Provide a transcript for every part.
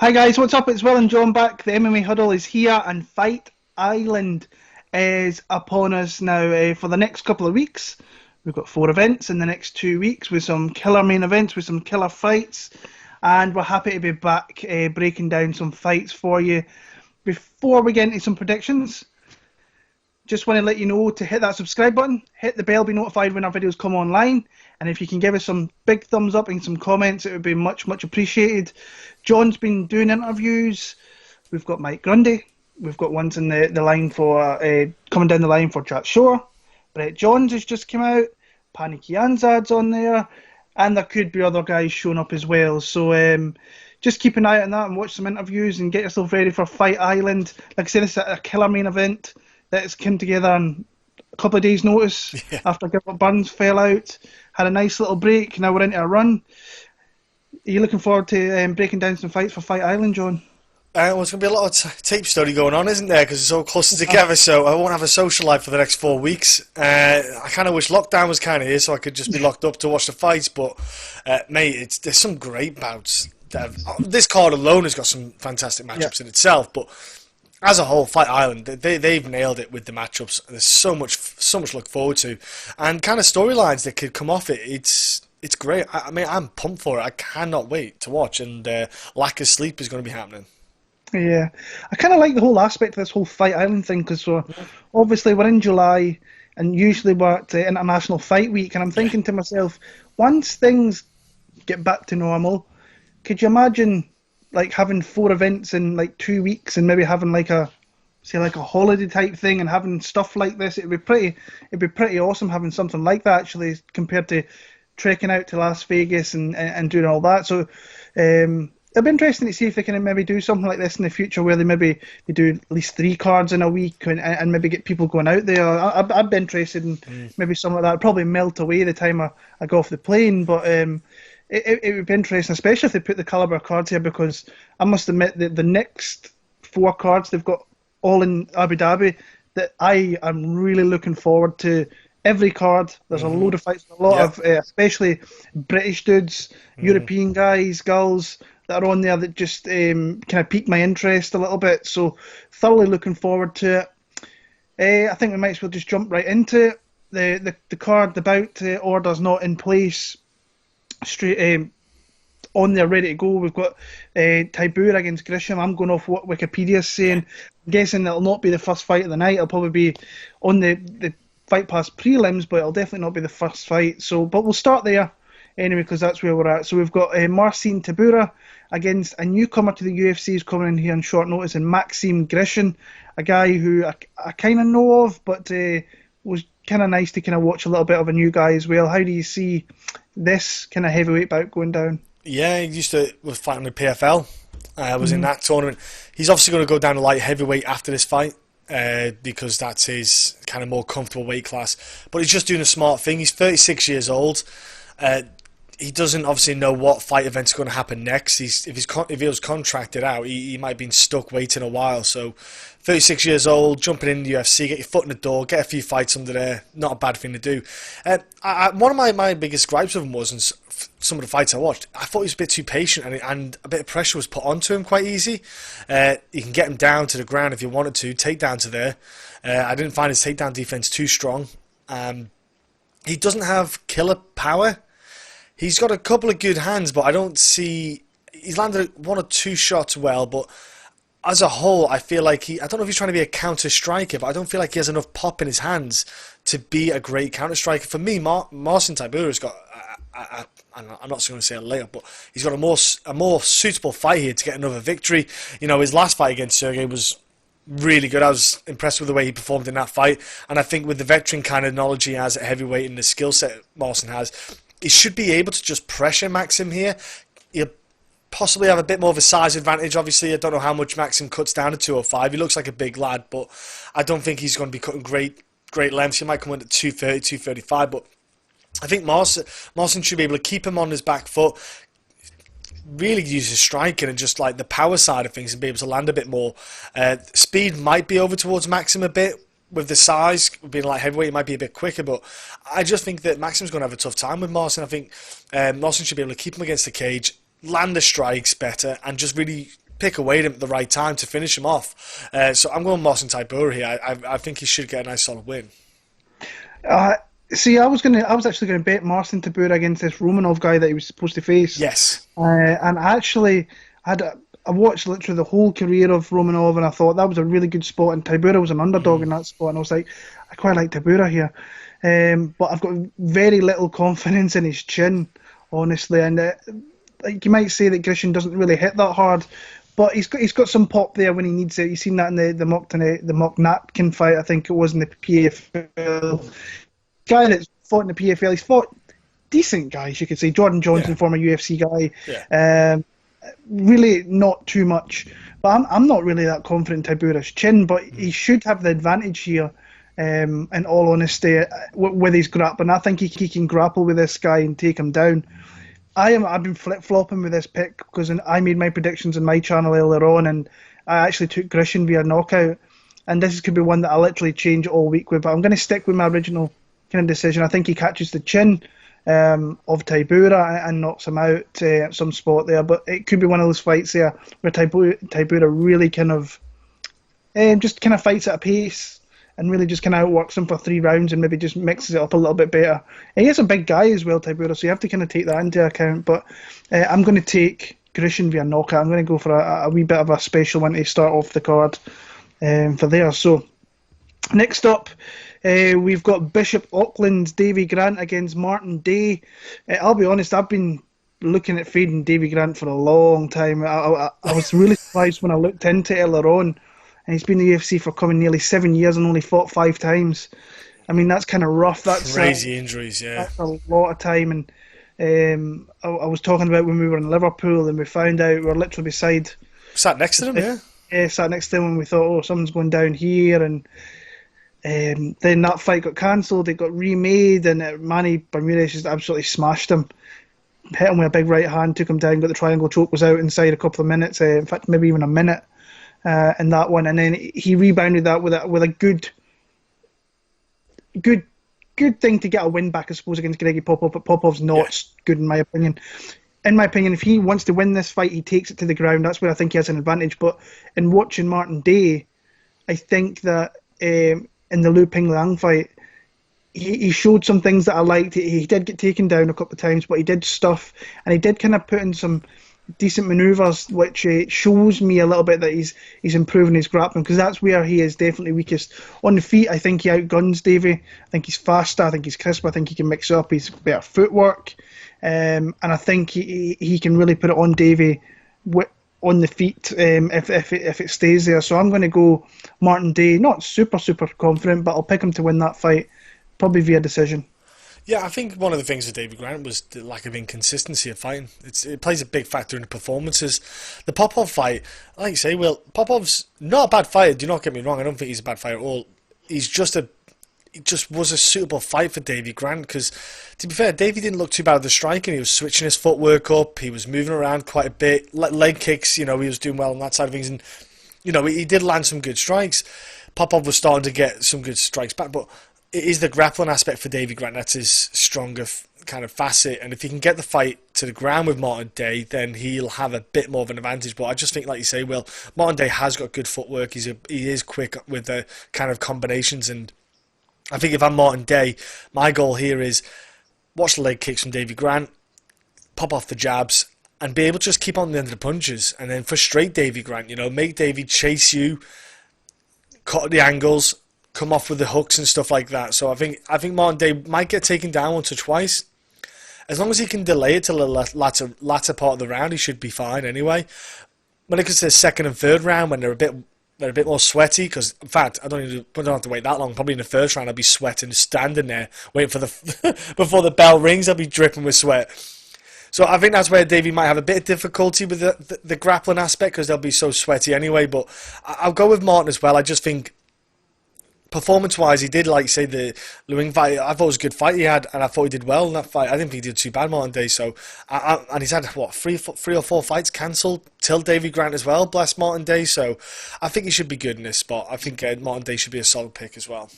Hi guys, what's up? It's Will and John back. The MMA Huddle is here and Fight Island is upon us now for the next couple of weeks. We've got 4 events in the next 2 weeks with some killer main events, with some killer fights, and we're happy to be back breaking down some fights for you. Before we get into some predictions, just want to let you know to hit that subscribe button, hit the bell, be notified when our videos come online, and if you can give us some big thumbs up and some comments, it would be much appreciated. John's been doing interviews. We've got Mike Grundy. We've got ones in the line for coming down the line for Chat Shore. Brett Johns has just come out. Pani Kianzad's on there, and there could be other guys showing up as well. So just keep an eye on that and watch some interviews and get yourself ready for Fight Island. Like I said, it's a killer main event that's come together on a couple of days' notice after Gilbert Burns fell out. Had a nice little break. Now we're into a run. Are you looking forward to breaking down some fights for Fight Island, John? Well, it's going to be a lot of tape study going on, isn't there? Because it's all closer together, so I won't have a social life for the next 4 weeks. I kind of wish lockdown was kind of here so I could just be locked up to watch the fights. But, mate, there's some great bouts. This card alone has got some fantastic matchups in itself, but as a whole, Fight Island, they've nailed it with the matchups. There's so much to look forward to, and kind of storylines that could come off it. It's great. I mean, I'm pumped for it. I cannot wait to watch, and lack of sleep is going to be happening. Yeah, I kind of like the whole aspect of this whole Fight Island thing because obviously we're in July, and usually we're at International Fight Week, and I'm thinking to myself, once things get back to normal, could you imagine like having 4 events in like 2 weeks and maybe having like a holiday type thing and having stuff like this? It'd be pretty awesome having something like that actually, compared to trekking out to Las Vegas and doing all that. So it'll be interesting to see if they can maybe do something like this in the future where they do at least 3 cards in a week and maybe get people going out there. I'd be interested in maybe something like that. It'd probably melt away the time I go off the plane, but it would be interesting, especially if they put the caliber of cards here, because I must admit that the next 4 cards they've got all in Abu Dhabi that I am really looking forward to. Every card, there's a load of fights, a lot of especially British dudes, European guys, girls that are on there that just kind of pique my interest a little bit. So thoroughly looking forward to it. I think we might as well just jump right into it. The card, the bout order's not in place. Straight on there, ready to go. We've got Tybura against Grisham. I'm going off what Wikipedia's saying. I'm guessing that'll not be the first fight of the night. It'll probably be on the Fight Pass prelims, but it'll definitely not be the first fight. So, but we'll start there anyway, because that's where we're at. So we've got Marcin Tybura against a newcomer to the UFC who's coming in here on short notice, and Maxim Grishin, a guy who I kind of know of, but was kind of nice to kind of watch a little bit of a new guy as well. How do you see this kind of heavyweight bout going down? Yeah, he was fighting with PFL. Was in that tournament. He's obviously going to go down to light heavyweight after this fight. Because that's his kind of more comfortable weight class. But he's just doing a smart thing. He's 36 years old. He doesn't obviously know what fight event's going to happen next. If he was contracted out, he might have been stuck waiting a while. So 36 years old, jumping in the UFC, get your foot in the door, get a few fights under there, not a bad thing to do. One of my biggest gripes with him was, in some of the fights I watched, I thought he was a bit too patient and a bit of pressure was put onto him quite easy. You can get him down to the ground if you wanted to, takedown to there. I didn't find his takedown defense too strong. He doesn't have killer power. He's got a couple of good hands, but I don't see... He's landed 1 or 2 shots well, but as a whole, I feel like I don't know if he's trying to be a counter-striker, but I don't feel like he has enough pop in his hands to be a great counter-striker. For me, Marcin Tybura has got... I'm not going to say a layup, but he's got a more suitable fight here to get another victory. You know, his last fight against Sergey was really good. I was impressed with the way he performed in that fight, and I think with the veteran kind of knowledge he has at heavyweight and the skill set Marcin has, he should be able to just pressure Maxim here. He'll possibly have a bit more of a size advantage. Obviously, I don't know how much Maxim cuts down to 205. He looks like a big lad, but I don't think he's going to be cutting great lengths. He might come in at 230, 235, but I think Marcin should be able to keep him on his back foot, really use his striking and just like the power side of things and be able to land a bit more. Speed might be over towards Maxim a bit. With the size, being like heavyweight, it might be a bit quicker, but I just think that Maxim's going to have a tough time with Marcin. I think Marcin should be able to keep him against the cage, land the strikes better, and just really pick away at him at the right time to finish him off. So I'm going Marcin Tybura here. I think he should get a nice solid win. See, I was actually going to bet Marcin Tybura against this Romanov guy that he was supposed to face. Yes. And actually, I watched literally the whole career of Romanov, and I thought that was a really good spot, and Tybura was an underdog in that spot, and I was like, I quite like Tybura here. But I've got very little confidence in his chin, honestly, and like you might say that Grishin doesn't really hit that hard, but he's got some pop there when he needs it. You've seen that in the mock napkin fight, I think it was, in the PFL. Guy that's fought in the PFL, he's fought decent guys, you could say. Jordan Johnson, former UFC guy. Yeah. Really not too much, but I'm not really that confident in Tybura's chin, but he should have the advantage here, in all honesty, with his grappling. I think he can grapple with this guy and take him down. I've been flip-flopping with this pick because I made my predictions on my channel earlier on, and I actually took Grishin via knockout, and this could be one that I literally change all week with, but I'm going to stick with my original kind of decision. I think he catches the chin of Tybura and knocks him out at some spot there, but it could be one of those fights there where Tybura really kind of just kind of fights at a pace and really just kind of outworks him for 3 rounds and maybe just mixes it up a little bit better. And he is a big guy as well, Tybura, so you have to kind of take that into account, but I'm going to take Grishin via knockout. I'm going to go for a wee bit of a special one to start off the card for there. So next up, we've got Bishop Auckland's Davy Grant against Martin Day. I'll be honest, I've been looking at fading Davy Grant for a long time. I was really surprised when I looked into it earlier on, and he's been in the UFC for coming nearly 7 years and only fought 5 times. I mean, that's kind of rough. That's crazy injuries, yeah. That's a lot of time. And I was talking about when we were in Liverpool and we found out we were literally beside... Sat next to him, yeah. Yeah, sat next to him and we thought, oh, something's going down here, and... then that fight got cancelled, it got remade, and Manny Bermudez just absolutely smashed him. Hit him with a big right hand, took him down, got the triangle choke, was out inside a couple of minutes, in fact maybe even a minute in that one, and then he rebounded that with a good thing to get a win back, I suppose, against Greggy Popov, but Popov's not good in my opinion. In my opinion, if he wants to win this fight, he takes it to the ground. That's where I think he has an advantage. But in watching Martin Day, I think that in the Liu Ping Liang fight, he showed some things that I liked. He did get taken down a couple of times, but he did stuff, and he did kind of put in some decent manoeuvres, which shows me a little bit that he's improving his grappling, because that's where he is definitely weakest. On the feet, I think he outguns Davy. I think he's faster, I think he's crisper, I think he can mix up, he's better footwork, and I think he can really put it on Davy on the feet if it stays there. So I'm going to go Martin Day, not super confident, but I'll pick him to win that fight, probably via decision. Yeah, I think one of the things with Davy Grant was the lack of inconsistency of fighting. It plays a big factor in the performances. The Popov fight, like you say, Will, Popov's not a bad fighter, do not get me wrong, I don't think he's a bad fighter at all. It just was a suitable fight for Davy Grant, because, to be fair, Davy didn't look too bad at the striking. He was switching his footwork up, he was moving around quite a bit, leg kicks, he was doing well on that side of things, and, he did land some good strikes. Popov was starting to get some good strikes back, but it is the grappling aspect for Davy Grant that's his stronger kind of facet, and if he can get the fight to the ground with Martin Day, then he'll have a bit more of an advantage. But I just think, like you say, Will, Martin Day has got good footwork, he is quick with the kind of combinations, and I think if I'm Martin Day, my goal here is watch the leg kicks from Davy Grant, pop off the jabs, and be able to just keep on the end of the punches, and then frustrate Davy Grant, make Davy chase you, cut at the angles, come off with the hooks and stuff like that. So I think Martin Day might get taken down once or twice. As long as he can delay it till the latter part of the round, he should be fine anyway. When it comes to the second and third round, when they're a bit more sweaty, because in fact I don't have to wait that long. Probably in the first round I'll be sweating, standing there waiting for the before the bell rings. I'll be dripping with sweat. So I think that's where Davey might have a bit of difficulty with the grappling aspect, because they'll be so sweaty anyway. But I'll go with Martin as well. I just think performance-wise, he did, like say, the Luing fight. I thought it was a good fight he had, and I thought he did well in that fight. I didn't think he did too bad, Martin Day. So, and he's had what three or four fights cancelled till Davy Grant as well. Bless Martin Day. So, I think he should be good in this spot. I think Martin Day should be a solid pick as well.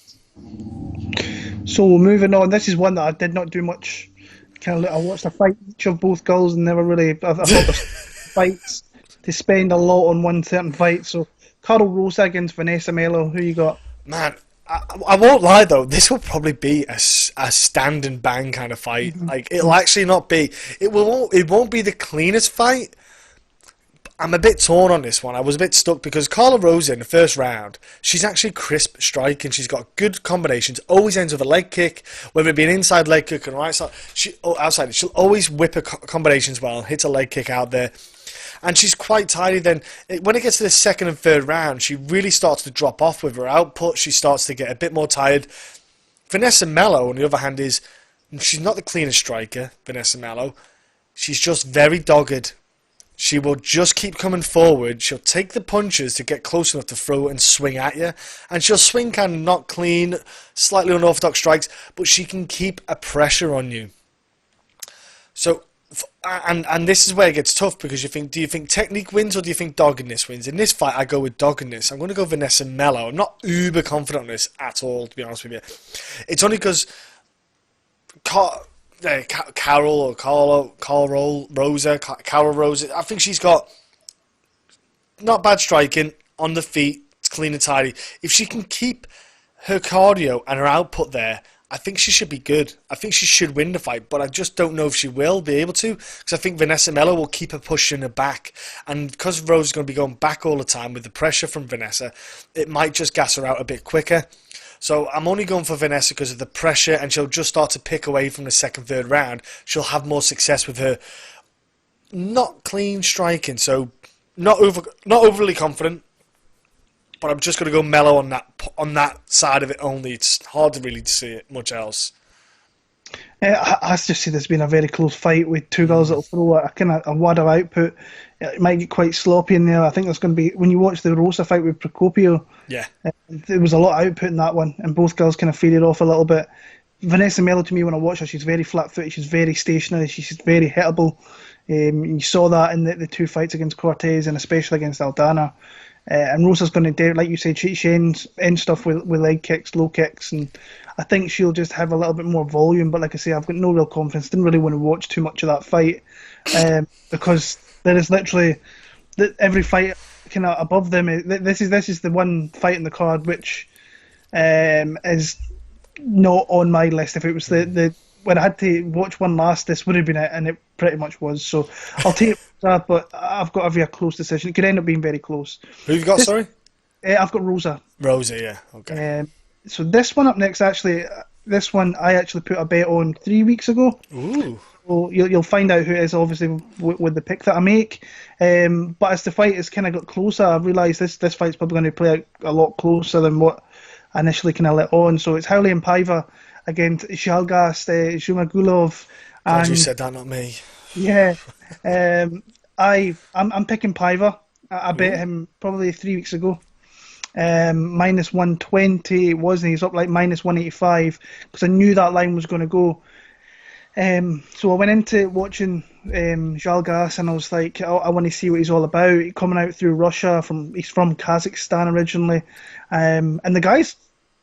So moving on, this is one that I did not do much. I watched a fight each of both girls and never really. I thought the fights to spend a lot on one certain fight. So, Carl Rosa against Vanessa Melo, who you got? Man, I won't lie though, this will probably be a stand and bang kind of fight. Like, it'll actually not be, it won't be the cleanest fight. I'm a bit torn on this one. I was a bit stuck because Carla Rosa in the first round, she's actually crisp striking. She's got good combinations. Always ends with a leg kick, whether it be an inside leg kick or right side. Outside, she'll always whip her combinations well, hits a leg kick out there. And she's quite tidy then. When it gets to the second and third round, she really starts to drop off with her output. She starts to get a bit more tired. Vanessa Melo, on the other hand, she's not the cleanest striker, Vanessa Melo. She's just very dogged. She will just keep coming forward. She'll take the punches to get close enough to throw and swing at you. And she'll swing kind of not clean, slightly unorthodox strikes, but she can keep a pressure on you. So, and this is where it gets tough because do you think technique wins or do you think doggedness wins? In this fight, I go with doggedness. I'm going to go Vanessa Melo. I'm not uber confident on this at all, to be honest with you. It's only because Carol Rosa, I think she's got not bad striking on the feet, it's clean and tidy. If she can keep her cardio and her output there, I think she should be good. I think she should win the fight, but I just don't know if she will be able to because I think Vanessa Melo will keep her pushing her back, and because Rose is going to be going back all the time with the pressure from Vanessa, it might just gas her out a bit quicker. So I'm only going for Vanessa because of the pressure, and she'll just start to pick away from the second, third round. She'll have more success with her not clean striking, so not overly confident. But I'm just going to go Melo on that side of it only. It's hard to really see it much else. I just see this being a very close fight with two girls that'll throw a wad of output. It might get quite sloppy in there. I think there's going to be, when you watch the Rosa fight with Procopio, there was a lot of output in that one, and both girls kind of faded off a little bit. Vanessa Melo, to me, when I watch her, she's very flat-footed, she's very stationary, she's very hittable. You saw that in the two fights against Cortez and especially against Aldana. And Rosa's going to do, like you said, she ends stuff with leg kicks, low kicks, and I think she'll just have a little bit more volume. But like I say, I've got no real confidence. Didn't really want to watch too much of that fight because there is literally every fight kind of above them. This is the one fight in the card which is not on my list. If it was the when I had to watch one last, this would have been it, and it pretty much was. So I'll take that, but I've got a very close decision. It could end up being very close. Who you got, sorry? I've got Rosa. Rosa, yeah. Okay. So this one up next, actually, this one I actually put a bet on 3 weeks ago. Ooh. So you'll find out who it is, obviously, with the pick that I make. But as the fight has kind of got closer, I realised this fight's probably going to play out a lot closer than what I initially kind of let on. So it's Howley and Paiva against Zhalgas, Zhumagulov. Glad you said that, not me. Yeah. I'm picking Paiva. I bet him probably 3 weeks ago. Minus 120 it was, and he's up like minus 185 because I knew that line was going to go. So I went into watching Zhalgas, and I was like, I want to see what he's all about. Coming out through Russia, he's from Kazakhstan originally, and the guy's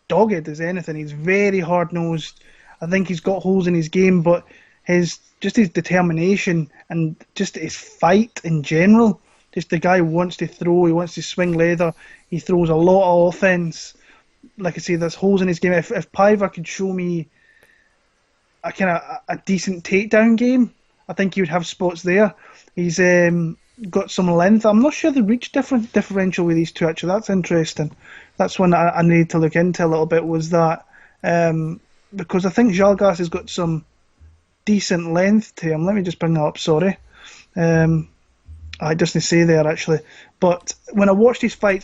dogged as anything. He's very hard nosed. I think he's got holes in his game, but his determination and just his fight in general. Just the guy wants to throw. He wants to swing leather. He throws a lot of offense. Like I say, there's holes in his game. If Paiva could show me a decent takedown game, I think he would have spots there. He's got some length. I'm not sure the reach differential with these two, actually. That's interesting. That's one I need to look into a little bit, was that. Because I think Zhalgas has got some decent length to him. Let me just bring that up, sorry. I just need to say there, actually. But when I watched his fight,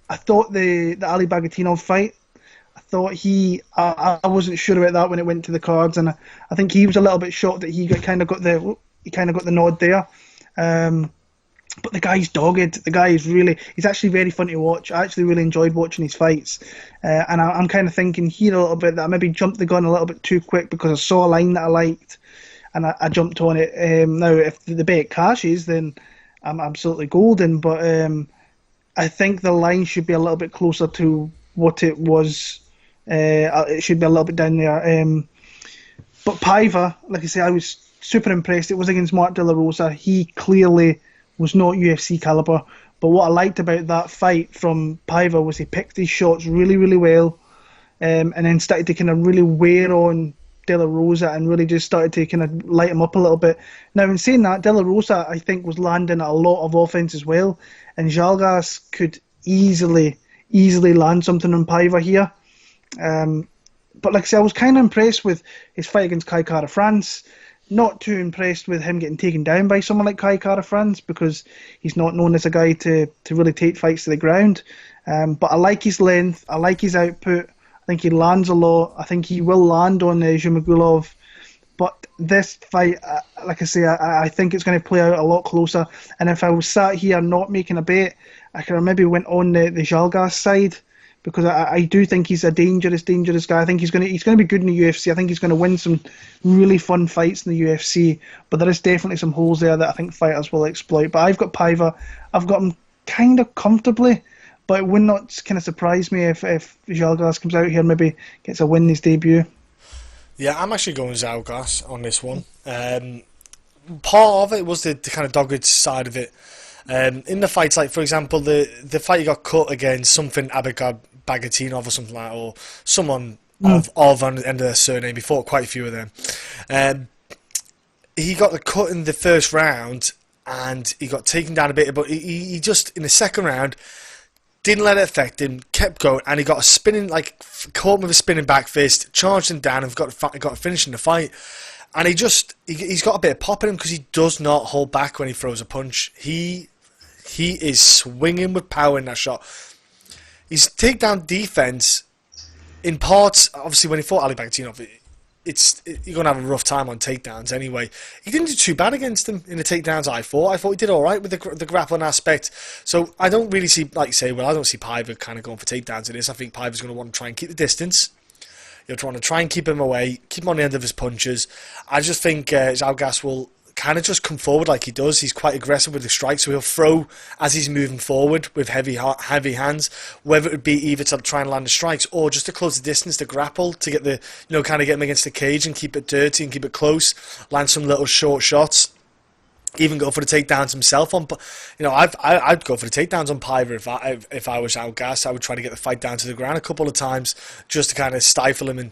I thought the Ali Bagatinov fight, I thought I wasn't sure about that when it went to the cards, and I think he was a little bit shocked that he kind of got the nod there. But the guy's dogged. The guy he's actually very fun to watch. I actually really enjoyed watching his fights. And I'm kind of thinking here a little bit that I maybe jumped the gun a little bit too quick because I saw a line that I liked and I jumped on it. Now, if the bet cashes, then I'm absolutely golden. But I think the line should be a little bit closer to what it was. It should be a little bit down there. But Paiva, like I say, I was super impressed. It was against Mark De La Rosa. He clearly was not UFC caliber. But what I liked about that fight from Paiva was he picked his shots really, really well, and then started to kind of really wear on De La Rosa and really just started to kind of light him up a little bit. Now, in saying that, De La Rosa, I think, was landing a lot of offense as well, and Zhalgas could easily land something on Paiva here. But like I said, I was kind of impressed with his fight against Kai Kara France. Not too impressed with him getting taken down by someone like Kai Kara France, because he's not known as a guy to really take fights to the ground. But I like his length. I like his output. I think he lands a lot. I think he will land on Zhumagulov. But this fight, like I say, I think it's going to play out a lot closer. And if I was sat here not making a bet, I could have maybe went on the Zhalgas side, because I do think he's a dangerous guy. I think he's going to be good in the UFC. I think he's going to win some really fun fights in the UFC. But there is definitely some holes there that I think fighters will exploit. But I've got Paiva. I've got him kind of comfortably. But it would not kind of surprise me if Zhalgas comes out here and maybe gets a win in his debut. Yeah, I'm actually going Zhalgas on this one. Part of it was the kind of dogged side of it. In the fights, like for example, the fight he got cut against something Bagatinov or something like that, or someone of on the end of their surname. He fought quite a few of them. He got the cut in the first round and he got taken down a bit, but he just in the second round didn't let it affect him, kept going, and he got a spinning, like caught him with a spinning back fist, charged him down, and got a finish in the fight. And he's got a bit of pop in him because he does not hold back when he throws a punch. He is swinging with power in that shot. His takedown defense, in parts, obviously when he fought Ali Bagatinov, you're going to have a rough time on takedowns anyway. He didn't do too bad against him in the takedowns, I thought he did alright with the grappling aspect. So I don't really see, like you say, I don't see Paiva kind of going for takedowns in this. I think Paiva's going to want to try and keep the distance. You're trying to try and keep him away, keep him on the end of his punches. I just think Zhalgas will kind of just come forward like he does. He's quite aggressive with the strikes, so he'll throw as he's moving forward with heavy hands, whether it would be either to try and land the strikes or just to close the distance, to grapple, to get the, kind of get him against the cage and keep it dirty and keep it close, land some little short shots, even go for the takedowns himself. I'd go for the takedowns on Paiva if I was Zhalgas. I would try to get the fight down to the ground a couple of times just to kind of stifle him and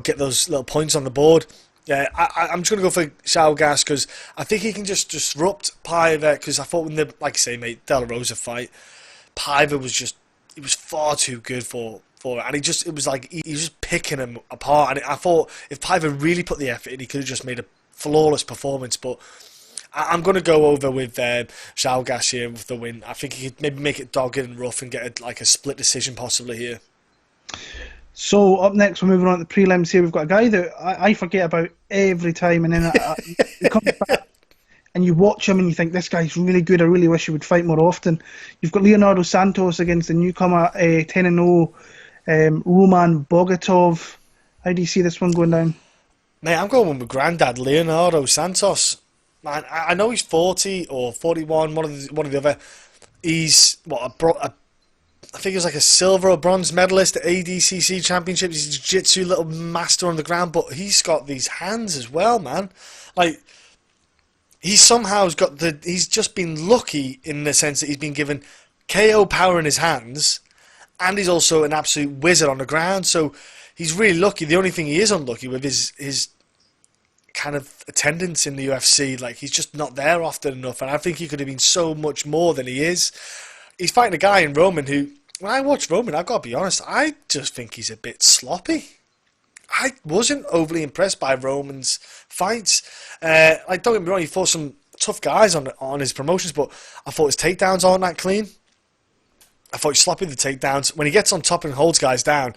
get those little points on the board. Yeah, I'm just going to go for Zhalgas because I think he can just disrupt Paiva, because I thought when like you say, mate, De La Rosa fight, Paiva was far too good for it, and it was like he was just picking him apart, and I thought if Paiva really put the effort in, he could have just made a flawless performance, but I'm going to go over with Zhalgas here with the win. I think he could maybe make it dogged and rough and get a split decision possibly here. So up next, we're moving on to the prelims here. We've got a guy that I forget about every time, and then he comes back and you watch him and you think, this guy's really good. I really wish he would fight more often. You've got Leonardo Santos against the newcomer 10-0 Roman Bogatov. How do you see this one going down? Mate, I'm going with Grandad, Leonardo Santos. Man, I know he's 40 or 41, one of the other. He's I think he was like a silver or bronze medalist at ADCC Championships. He's a jiu-jitsu little master on the ground, but he's got these hands as well, man. Like, he's just been lucky in the sense that he's been given KO power in his hands, and he's also an absolute wizard on the ground, so he's really lucky. The only thing he is unlucky with is his kind of attendance in the UFC. Like, he's just not there often enough, and I think he could have been so much more than he is. He's fighting a guy in Roman who, when I watch Roman, I've got to be honest, I just think he's a bit sloppy. I wasn't overly impressed by Roman's fights. Don't get me wrong, he fought some tough guys on his promotions, but I thought his takedowns aren't that clean. I thought he's sloppy with the takedowns. When he gets on top and holds guys down,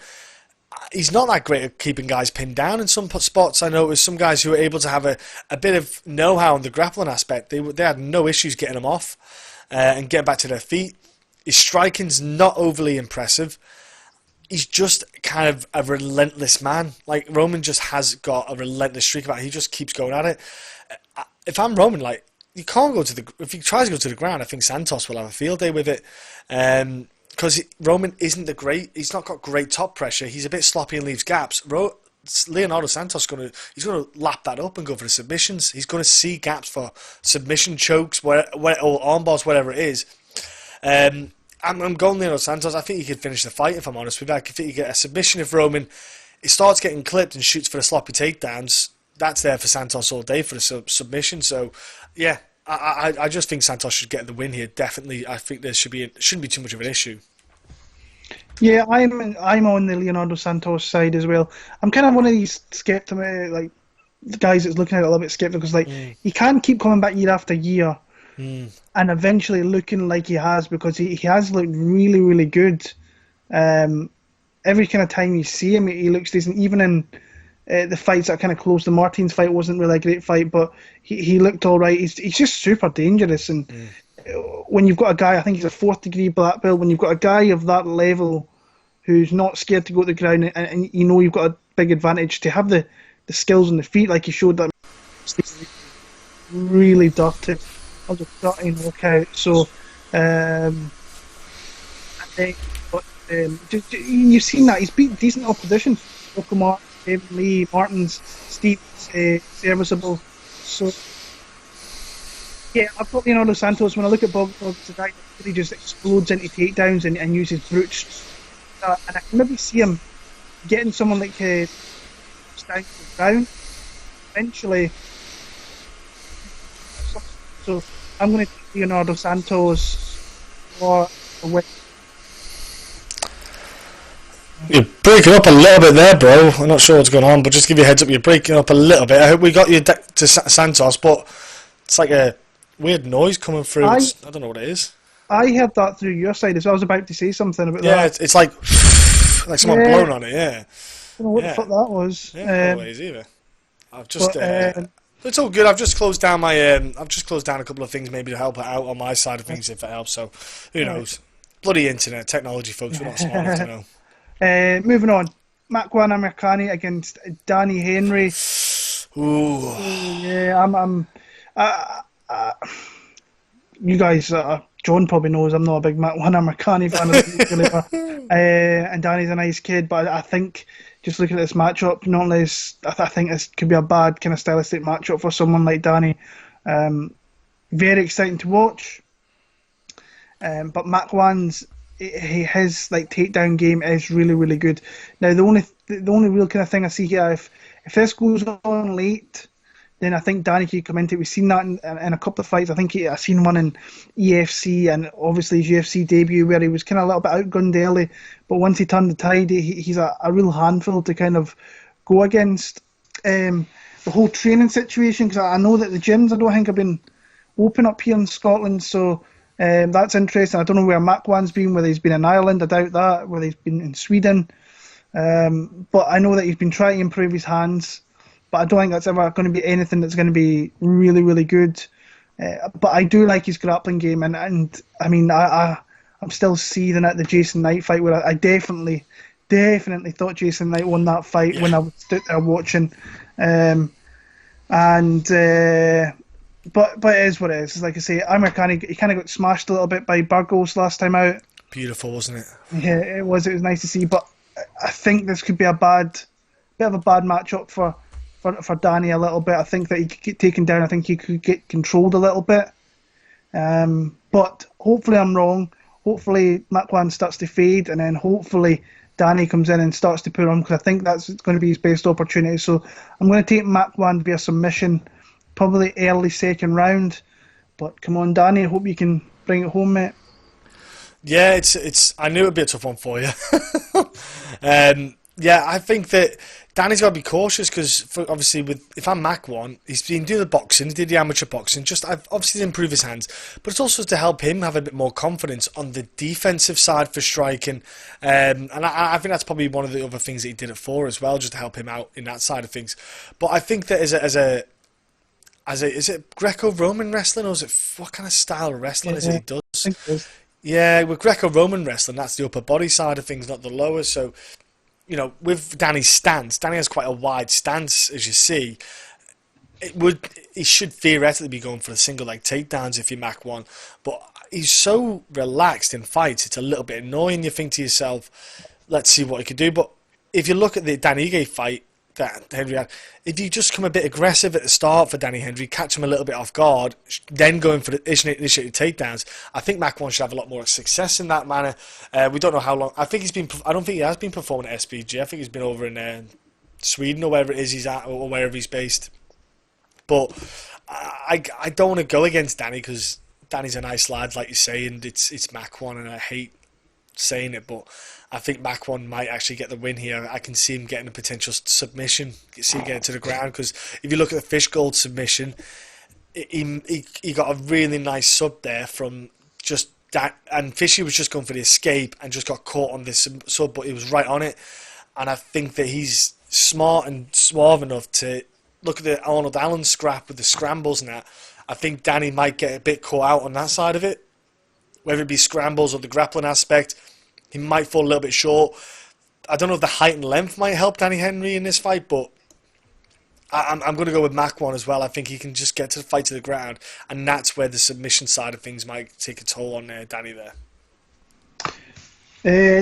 he's not that great at keeping guys pinned down in some spots. I know there's some guys who are able to have a bit of know-how in the grappling aspect. They had no issues getting him off and getting back to their feet. His striking's not overly impressive. He's just kind of a relentless man. Like, Roman just has got a relentless streak about it. He just keeps going at it. If I'm Roman, like, you can't go if he tries to go to the ground, I think Santos will have a field day with it. Because Roman isn't he's not got great top pressure. He's a bit sloppy and leaves gaps. Leonardo Santos he's gonna lap that up and go for the submissions. He's gonna see gaps for submission chokes, or arm bars, whatever it is. I'm going Leonardo Santos. I think he could finish the fight, if I'm honest with you. I think he get a submission if Roman he starts getting clipped and shoots for the sloppy takedowns. That's there for Santos all day for the submission. So, yeah, I just think Santos should get the win here. Definitely, I think there shouldn't be too much of an issue. Yeah, I'm on the Leonardo Santos side as well. I'm kind of one of these the guys that's looking at it a little bit skeptical because he can't keep coming back year after year and eventually looking like he has, because he has looked really, really good. Every kind of time you see him, he looks decent. Even in the fights that kind of closed, the Martins fight wasn't really a great fight, but he looked all right. He's just super dangerous. And when you've got a guy, I think he's a 4th degree black belt, when you've got a guy of that level who's not scared to go to the ground, and you know you've got a big advantage to have the skills on the feet, like he showed that really dirty. I was a dirty knockout. So, you've seen that he's beat decent opposition. Volkan, David Lee, Martins, Steve, serviceable. So, yeah, I've got Leonardo Santos. When I look at Bogatov, it's a guy that really just explodes into takedowns and uses brute strength. And I can maybe see him getting someone like down to the ground eventually. So I'm going to take Leonardo Santos for a win. You're breaking up a little bit there, bro. I'm not sure what's going on, but just give you a heads up, you're breaking up a little bit. I hope we got you to Santos, but it's like a weird noise coming through. I don't know what it is. I heard that through your side as well. I was about to say something about that. Yeah, it's like someone blown on it, yeah. I don't know what the fuck that was. Yeah, no ways either. I've just... it's all good. I've just closed down a couple of things maybe to help it out on my side of things if it helps, so who knows. Bloody internet, technology, folks, we're not smart enough to know. Moving on, Makwan Amirkhani against Danny Henry. Ooh. Yeah, you guys, John probably knows I'm not a big Makwan Amirkhani fan, and Danny's a nice kid, but I think just looking at this matchup, not unless I think this could be a bad kind of stylistic matchup for someone like Danny. Very exciting to watch, but Makwan's his takedown game is really, really good. Now the only real kind of thing I see here, if this goes on late, then I think Danny could come into it. We've seen that in a couple of fights. I think I've seen one in EFC and obviously his UFC debut where he was kind of a little bit outgunned early, but once he turned the tide, he's a real handful to kind of go against. The whole training situation, because I know that the gyms I don't think have been open up here in Scotland, so that's interesting. I don't know where Makwan's been, whether he's been in Ireland, I doubt that, whether he's been in Sweden, but I know that he's been trying to improve his hands. But I don't think that's ever going to be anything that's going to be really, really good. But I do like his grappling game, and I mean, I'm still seething at the Jason Knight fight where I definitely thought Jason Knight won that fight when I was stood there watching. But it is what it is. Like I say, Amirkhani, he kind of got smashed a little bit by Burgos last time out. Beautiful, wasn't it? Yeah, it was. It was nice to see, but I think this could be a bit of a bad matchup for Danny a little bit. I think that he could get taken down. I think he could get controlled a little bit. But hopefully I'm wrong. Hopefully Makwan starts to fade, and then hopefully Danny comes in and starts to put on, because I think that's going to be his best opportunity. So I'm going to take Makwan via submission, probably early second round. But come on, Danny, I hope you can bring it home, mate. Yeah, it's. I knew it'd be a tough one for you. Yeah, I think that Danny's got to be cautious because, obviously, if I'm Makwan, he's been doing the boxing, he did the amateur boxing, obviously to improve his hands, but it's also to help him have a bit more confidence on the defensive side for striking. And I think that's probably one of the other things that he did it for as well, just to help him out in that side of things. But I think that is it Greco-Roman wrestling, or is it what kind of style of wrestling is it he does? Yeah, with Greco-Roman wrestling, that's the upper body side of things, not the lower. So, you know, with Danny's stance, Danny has quite a wide stance, as you see. He should theoretically be going for the single leg takedowns if you're Makwan, but he's so relaxed in fights, it's a little bit annoying. You think to yourself, let's see what he can do. But if you look at the Dan Ige fight, that Henry had. If you just come a bit aggressive at the start for Danny Henry, catch him a little bit off guard, then going for the initiated takedowns, I think Makwan should have a lot more success in that manner. We don't know how long. I don't think he has been performing at SBG. I think he's been over in Sweden or wherever it is he's at, or wherever he's based. But I don't want to go against Danny because Danny's a nice lad, like you say, and it's Makwan, and I hate saying it, but I think Makwan might actually get the win here. I can see him getting a potential submission, see him getting to the ground, because if you look at the Fishgold submission, he got a really nice sub there from just that, and Fishy was just going for the escape and just got caught on this sub, but he was right on it, and I think that he's smart and suave enough to look at the Arnold Allen scrap with the scrambles and that. I think Danny might get a bit caught out on that side of it, whether it be scrambles or the grappling aspect. He might fall a little bit short. I don't know if the height and length might help Danny Henry in this fight, but I'm going to go with Makwan as well. I think he can just get to the fight to the ground, and that's where the submission side of things might take a toll on Danny there.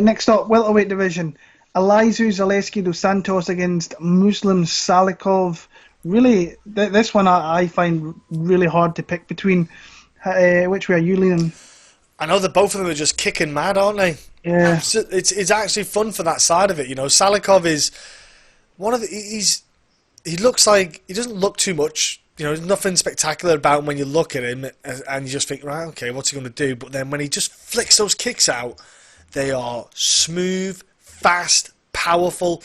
Next up, welterweight division. Elizeu Zaleski dos Santos against Muslim Salikhov. Really, this one I find really hard to pick between. Which way are you leaning? I know that both of them are just kicking mad, aren't they? Yeah. It's actually fun for that side of it. You know, Salikhov is one of the. He looks like he doesn't look too much. You know, there's nothing spectacular about him when you look at him, and you just think, right, okay, what's he going to do? But then when he just flicks those kicks out, they are smooth, fast, powerful,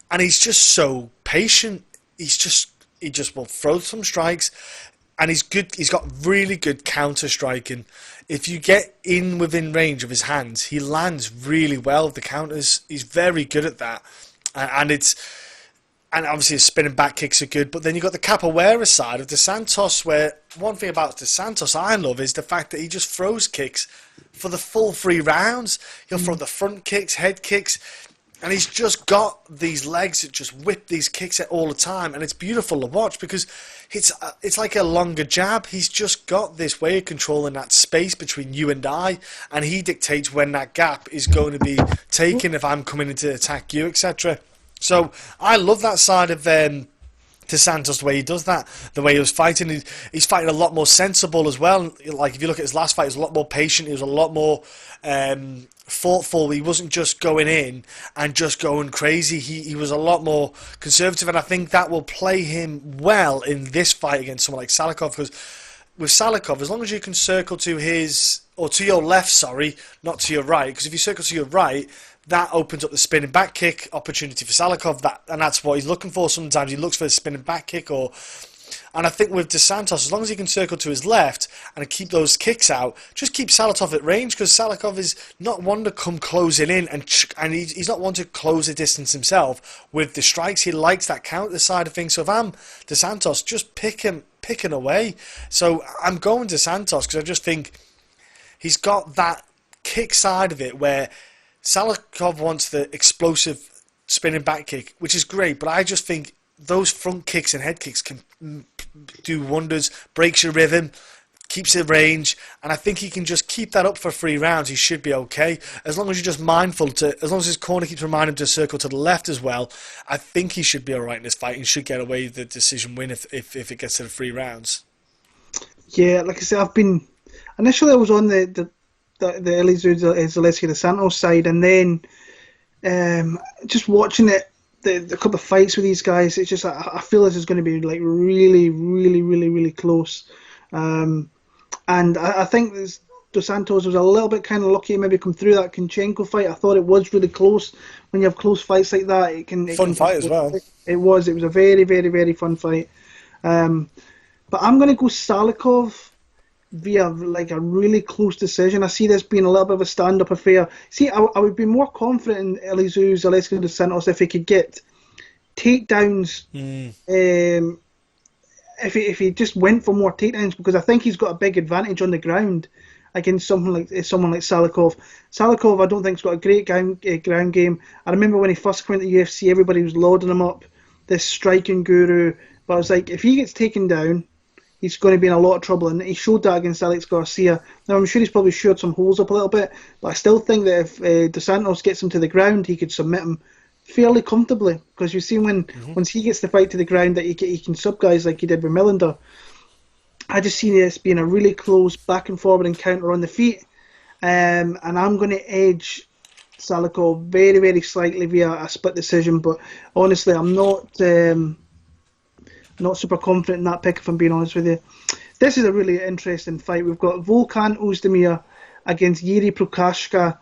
and he's just so patient. He just will throw some strikes, and he's good. He's got really good counter striking. If you get within range of his hands, he lands really well with the counters. He's very good at that, and obviously his spinning back kicks are good. But then you got the capoeira side of Dos Santos, where one thing about Dos Santos I love is the fact that he just throws kicks for the full 3 rounds. He'll throw the front kicks, head kicks. And he's just got these legs that just whip these kicks at all the time, and it's beautiful to watch because it's like a longer jab. He's just got this way of controlling that space between you and I, and he dictates when that gap is going to be taken if I'm coming in to attack you, etc. So I love that side of Dos Santos, the way he does that, the way he was fighting. He's fighting a lot more sensible as well. Like if you look at his last fight, he was a lot more patient. He was a lot more thoughtful. He wasn't just going in and just going crazy. He was a lot more conservative, and I think that will play him well in this fight against someone like Salikhov, because with Salikhov, as long as you can circle to his, or to your left, sorry, not to your right, because if you circle to your right, that opens up the spinning back kick opportunity for Salikhov, and that's what he's looking for. Sometimes he looks for a spinning back kick, and I think with Dos Santos, as long as he can circle to his left and keep those kicks out, just keep Salikhov at range, because Salikhov is not one to come closing in, and he's not one to close the distance himself with the strikes. He likes that counter side of things. So if I'm Dos Santos, just picking away. So I'm going Dos Santos because I just think he's got that kick side of it where Salikhov wants the explosive spinning back kick, which is great, but I just think those front kicks and head kicks can do wonders, breaks your rhythm, keeps it range, and I think he can just keep that up for 3 rounds. He should be okay, as long as you're just mindful as long as his corner keeps reminding him to circle to the left as well. I think he should be alright in this fight and should get away with the decision win if it gets to the 3 rounds. Yeah, like I said, initially I was on the Elizeu Zaleski dos Santos side, and then just watching it, the couple of fights with these guys, it's just I feel this is going to be like really, really, really, really close. And I think Dos Santos was a little bit kind of lucky to maybe come through that Kunchenko fight. I thought it was really close. When you have close fights like that, it can fight as well. It was a very, very, very fun fight. But I'm going to go Salikhov via like a really close decision. I see this being a little bit of a stand-up affair. See, I would be more confident in Elizeu Zaleski dos Santos if he could get takedowns. If he just went for more takedowns, because I think he's got a big advantage on the ground against someone like Salikhov. Salikhov, I don't think, has got a great ground game. I remember when he first came into the UFC, everybody was lauding him up, this striking guru. But I was like, if he gets taken down, he's going to be in a lot of trouble, and he showed that against Alex Garcia. Now, I'm sure he's probably shored some holes up a little bit, but I still think that if Dos Santos gets him to the ground, he could submit him fairly comfortably, because you've seen once he gets the fight to the ground that he can sub guys like he did with Millender. I just see this being a really close back and forward encounter on the feet, and I'm going to edge Salikhov very, very slightly via a split decision. But honestly, I'm not super confident in that pick, if I'm being honest with you. This is a really interesting fight. We've got Volkan Oezdemir against Jiří Procházka,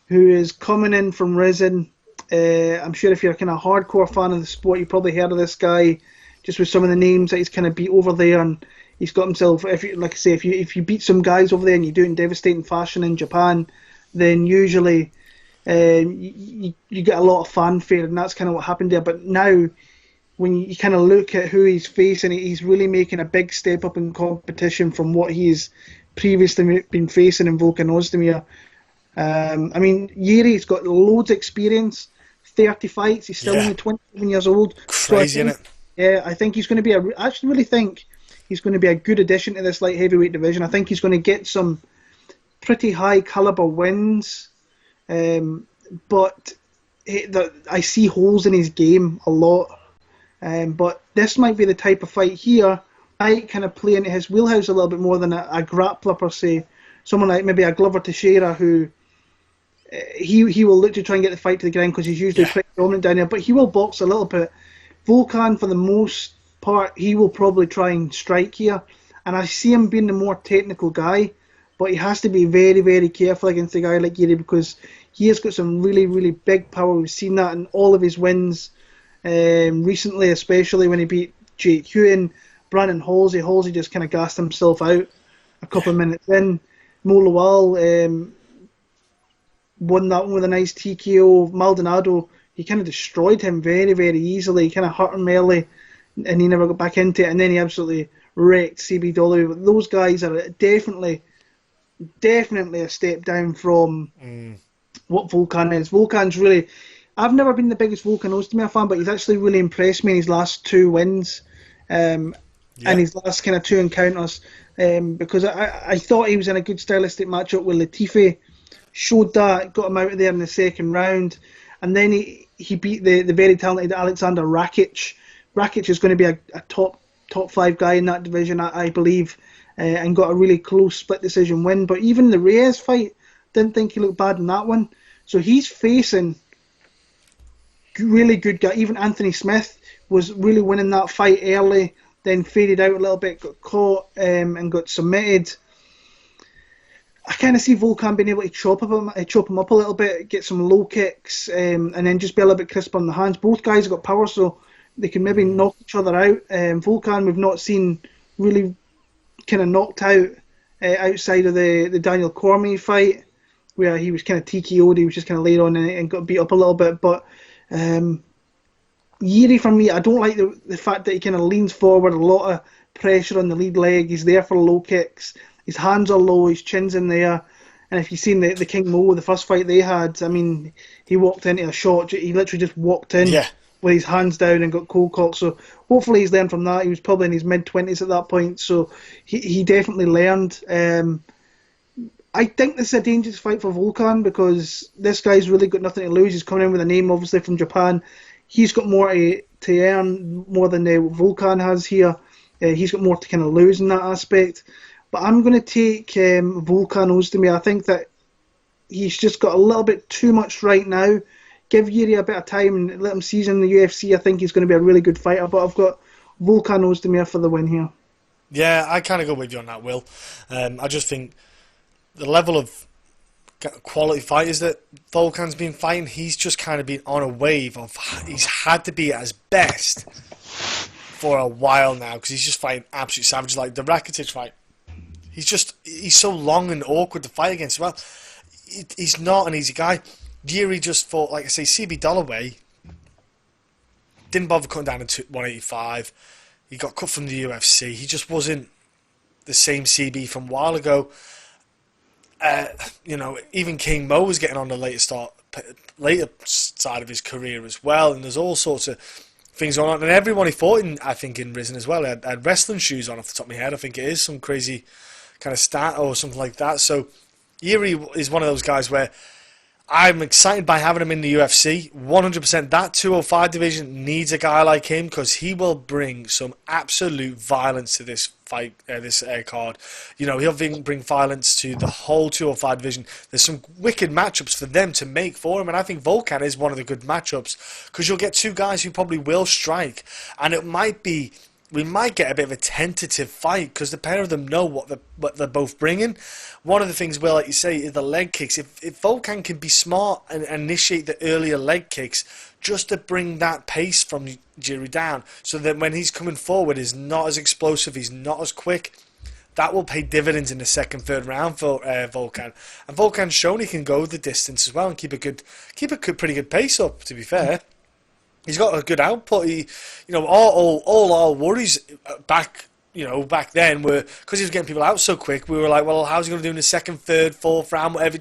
who is coming in from Rizin. I'm sure if you're a kind of hardcore fan of the sport, you've probably heard of this guy just with some of the names that he's kind of beat over there. And he's got himself, if you beat some guys over there and you do it in devastating fashion in Japan, then usually you get a lot of fanfare, and that's kind of what happened there. But now, when you kind of look at who he's facing, he's really making a big step up in competition from what he's previously been facing in Volkan Oezdemir. I mean, Jiří's got loads of experience, 30 fights. He's still only 27 years old. Crazy, isn't it? Yeah, I think he's going to be I actually really think he's going to be a good addition to this light heavyweight division. I think he's going to get some pretty high caliber wins, but I see holes in his game a lot. But this might be the type of fight here might kind of play into his wheelhouse a little bit more than a grappler per se. Someone like maybe a Glover Teixeira, who he will look to try and get the fight to the ground because he's usually pretty dominant down there, but he will box a little bit. Volkan, for the most part, he will probably try and strike here, and I see him being the more technical guy, but he has to be very, very careful against a guy like Jiří, because he has got some really, really big power. We've seen that in all of his wins recently, especially when he beat Jake Hewen, Brandon Halsey. Halsey just kind of gassed himself out a couple of minutes in. Mo Lawal won that one with a nice TKO. Maldonado, he kind of destroyed him very, very easily. He kind of hurt him early, and he never got back into it. And then he absolutely wrecked CB Dolly. Those guys are definitely a step down from what Volkan is. Volkan's really... I've never been the biggest Volkan Oezdemir fan, but he's actually really impressed me in his last two wins and his last kind of two encounters, because I thought he was in a good stylistic matchup with Latifi. Showed that, got him out of there in the second round, and then he beat the very talented Alexander Rakic. Rakic is going to be a top 5 guy in that division, I believe, and got a really close split decision win. But even the Reyes fight, didn't think he looked bad in that one. So he's facing really good guy. Even Anthony Smith was really winning that fight early, then faded out a little bit, got caught and got submitted. I kind of see Volkan being able to chop him up a little bit, get some low kicks, and then just be a little bit crisper on the hands. Both guys have got power, so they can maybe knock each other out. Volkan, we've not seen really kind of knocked out outside of the Daniel Cormier fight, where he was kind of TKO'd, he was just kind of laid on and got beat up a little bit. But Jiří, for me, I don't like the fact that he kind of leans forward, a lot of pressure on the lead leg. He's there for low kicks. His hands are low, his chin's in there. And if you've seen the King Mo, the first fight they had, I mean, he walked into a shot. He literally just walked in with his hands down and got cold cocked. So hopefully he's learned from that. He was probably in his mid-20s at that point, so he definitely learned. I think this is a dangerous fight for Volkan, because this guy's really got nothing to lose. He's coming in with a name, obviously, from Japan. He's got more to earn, more than Volkan has here. He's got more to kind of lose in that aspect. But I'm going to take Volkan Oezdemir. I think that he's just got a little bit too much right now. Give Jiří a bit of time and let him season the UFC. I think he's going to be a really good fighter. But I've got Volkan Oezdemir for the win here. Yeah, I kind of go with you on that, Will. I just think the level of quality fighters that Volkan's been fighting, he's just kind of been on a wave of... He's had to be at his best for a while now, because he's just fighting absolute savages. Like the Rakitic fight, he's so long and awkward to fight against. Well, he's not an easy guy. Jiří just fought, like I say, CB Dollaway. Didn't bother cutting down to 185. He got cut from the UFC. He just wasn't the same CB from a while ago. Even King Mo was getting on the later side of his career as well, and there's all sorts of things going on. And everyone he fought in, I think, in Rizin as well, had wrestling shoes on off the top of my head. I think it is some crazy kind of stat or something like that. So Jiří is one of those guys where I'm excited by having him in the UFC. 100%. That 205 division needs a guy like him because he will bring some absolute violence to this fight, this card. You know, he'll bring violence to the whole 205 division. There's some wicked matchups for them to make for him, and I think Volkan is one of the good matchups because you'll get two guys who probably will strike, and it might be. We might get a bit of a tentative fight because the pair of them know what they're both bringing. One of the things, Will, like you say, is the leg kicks. If Volkan can be smart and initiate the earlier leg kicks just to bring that pace from Jiří down so that when he's coming forward he's not as explosive, he's not as quick, that will pay dividends in the second, third round for Volkan. And Volkan's shown he can go the distance as well and keep a pretty good pace up, to be fair. He's got a good output. All our worries back then were because he was getting people out so quick. We were like, well, how's he going to do in the second, third, fourth round, whatever,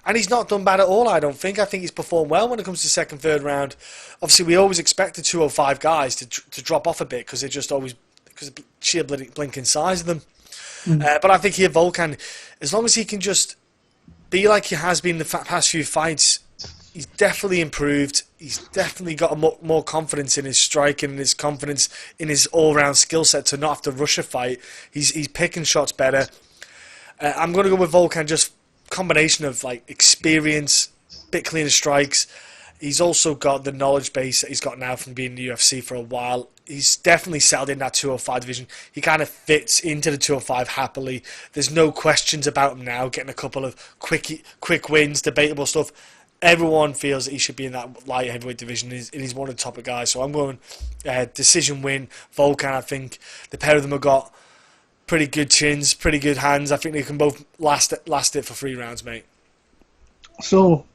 And he's not done bad at all, I don't think. I think he's performed well when it comes to second, third round. Obviously, we always expect the 205 guys to drop off a bit because they're just always because of the sheer blinking size of them. But I think here, Volkan, as long as he can just be like he has been the past few fights, he's definitely improved. He's definitely got more confidence in his striking and his confidence in his all-round skill set to not have to rush a fight. He's picking shots better. I'm going to go with Volkan, just combination of like experience, bit cleaner strikes. He's also got the knowledge base that he's got now from being in the UFC for a while. He's definitely settled in that 205 division. He kind of fits into the 205 happily. There's no questions about him now, getting a couple of quick wins, debatable stuff. Everyone feels that he should be in that light heavyweight division, and he's one of the top guys. So I'm going decision win. Volkan, I think the pair of them have got pretty good chins, pretty good hands. I think they can both last it for 3 rounds, mate. So,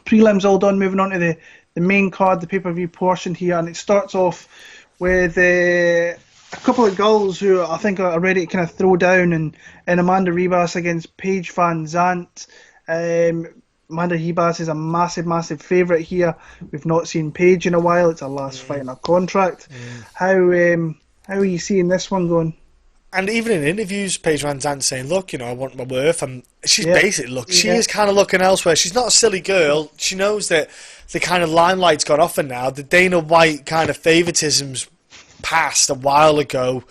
prelims all done. Moving on to the main card, the pay-per-view portion here, and it starts off with a couple of girls who I think are ready to kind of throw down, and Amanda Ribas against Paige VanZant. Amanda Ribas is a massive favourite here. We've not seen Paige in a while. It's her last fight in her contract. How are you seeing this one going? And even in interviews, Paige VanZant saying, look, I want my worth. And she's basically, she is kind of looking elsewhere. She's not a silly girl. She knows that the kind of limelight's gone off her now. The Dana White kind of favouritism's passed a while ago.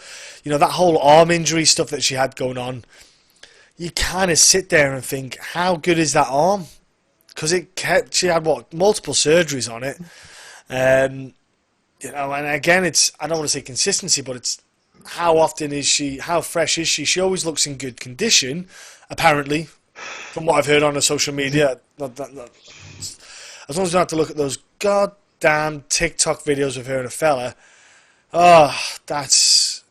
That whole arm injury stuff that she had going on. You kind of sit there and think, how good is that arm? Because she had multiple surgeries on it, and again, I don't want to say consistency, but it's how often is she, how fresh is she? She always looks in good condition, apparently, from what I've heard on her social media. As long as you don't have to look at those goddamn TikTok videos of her and a fella, that's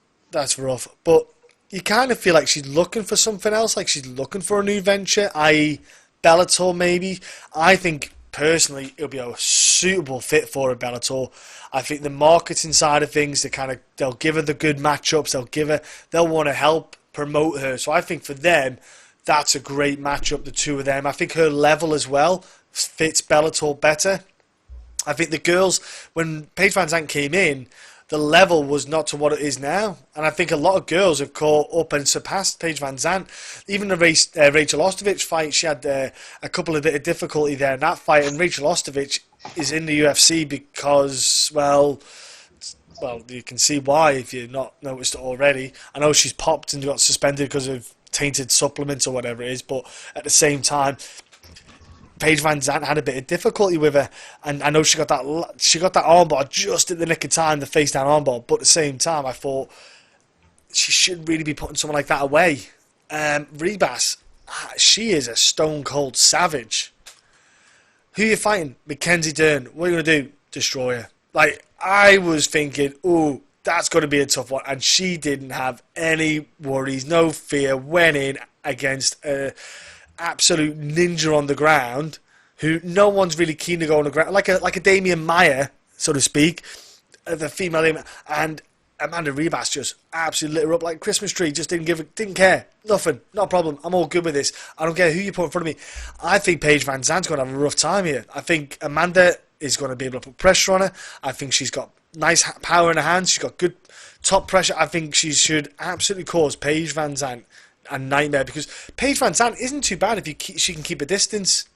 rough. But you kind of feel like she's looking for something else, like she's looking for a new venture, i.e. Bellator maybe. I think personally it'll be a suitable fit for a Bellator. I think the marketing side of things, they'll give her the good matchups, they'll want to help promote her. So I think for them, that's a great matchup, the two of them. I think her level as well fits Bellator better. I think the girls, when Paige VanZant came in, the level was not to what it is now. And I think a lot of girls have caught up and surpassed Paige VanZant. Even the Rachel Ostovich fight, she had a couple of bit of difficulty there in that fight. And Rachel Ostovich is in the UFC because, well, you can see why if you've not noticed it already. I know she's popped and got suspended because of tainted supplements or whatever it is. But at the same time, Paige VanZant had a bit of difficulty with her, and I know she got that armbar just at the nick of time, the face down armbar. But at the same time, I thought she should really be putting someone like that away. Ribas, she is a stone cold savage. Who are you fighting? Mackenzie Dern. What are you gonna do? Destroy her. Like, I was thinking, that's going to be a tough one, and she didn't have any worries, no fear. Went in against a absolute ninja on the ground, who no one's really keen to go on the ground, like a Damian Maia, so to speak, the female, and Amanda Ribas just absolutely lit her up like a Christmas tree. Just didn't care, nothing, not a problem. I'm all good with this. I don't care who you put in front of me. I think Paige VanZant's going to have a rough time here. I think Amanda is going to be able to put pressure on her. I think she's got nice power in her hands. She's got good top pressure. I think she should absolutely cause Paige VanZant a nightmare, because Paige VanZant isn't too bad if she can keep a distance.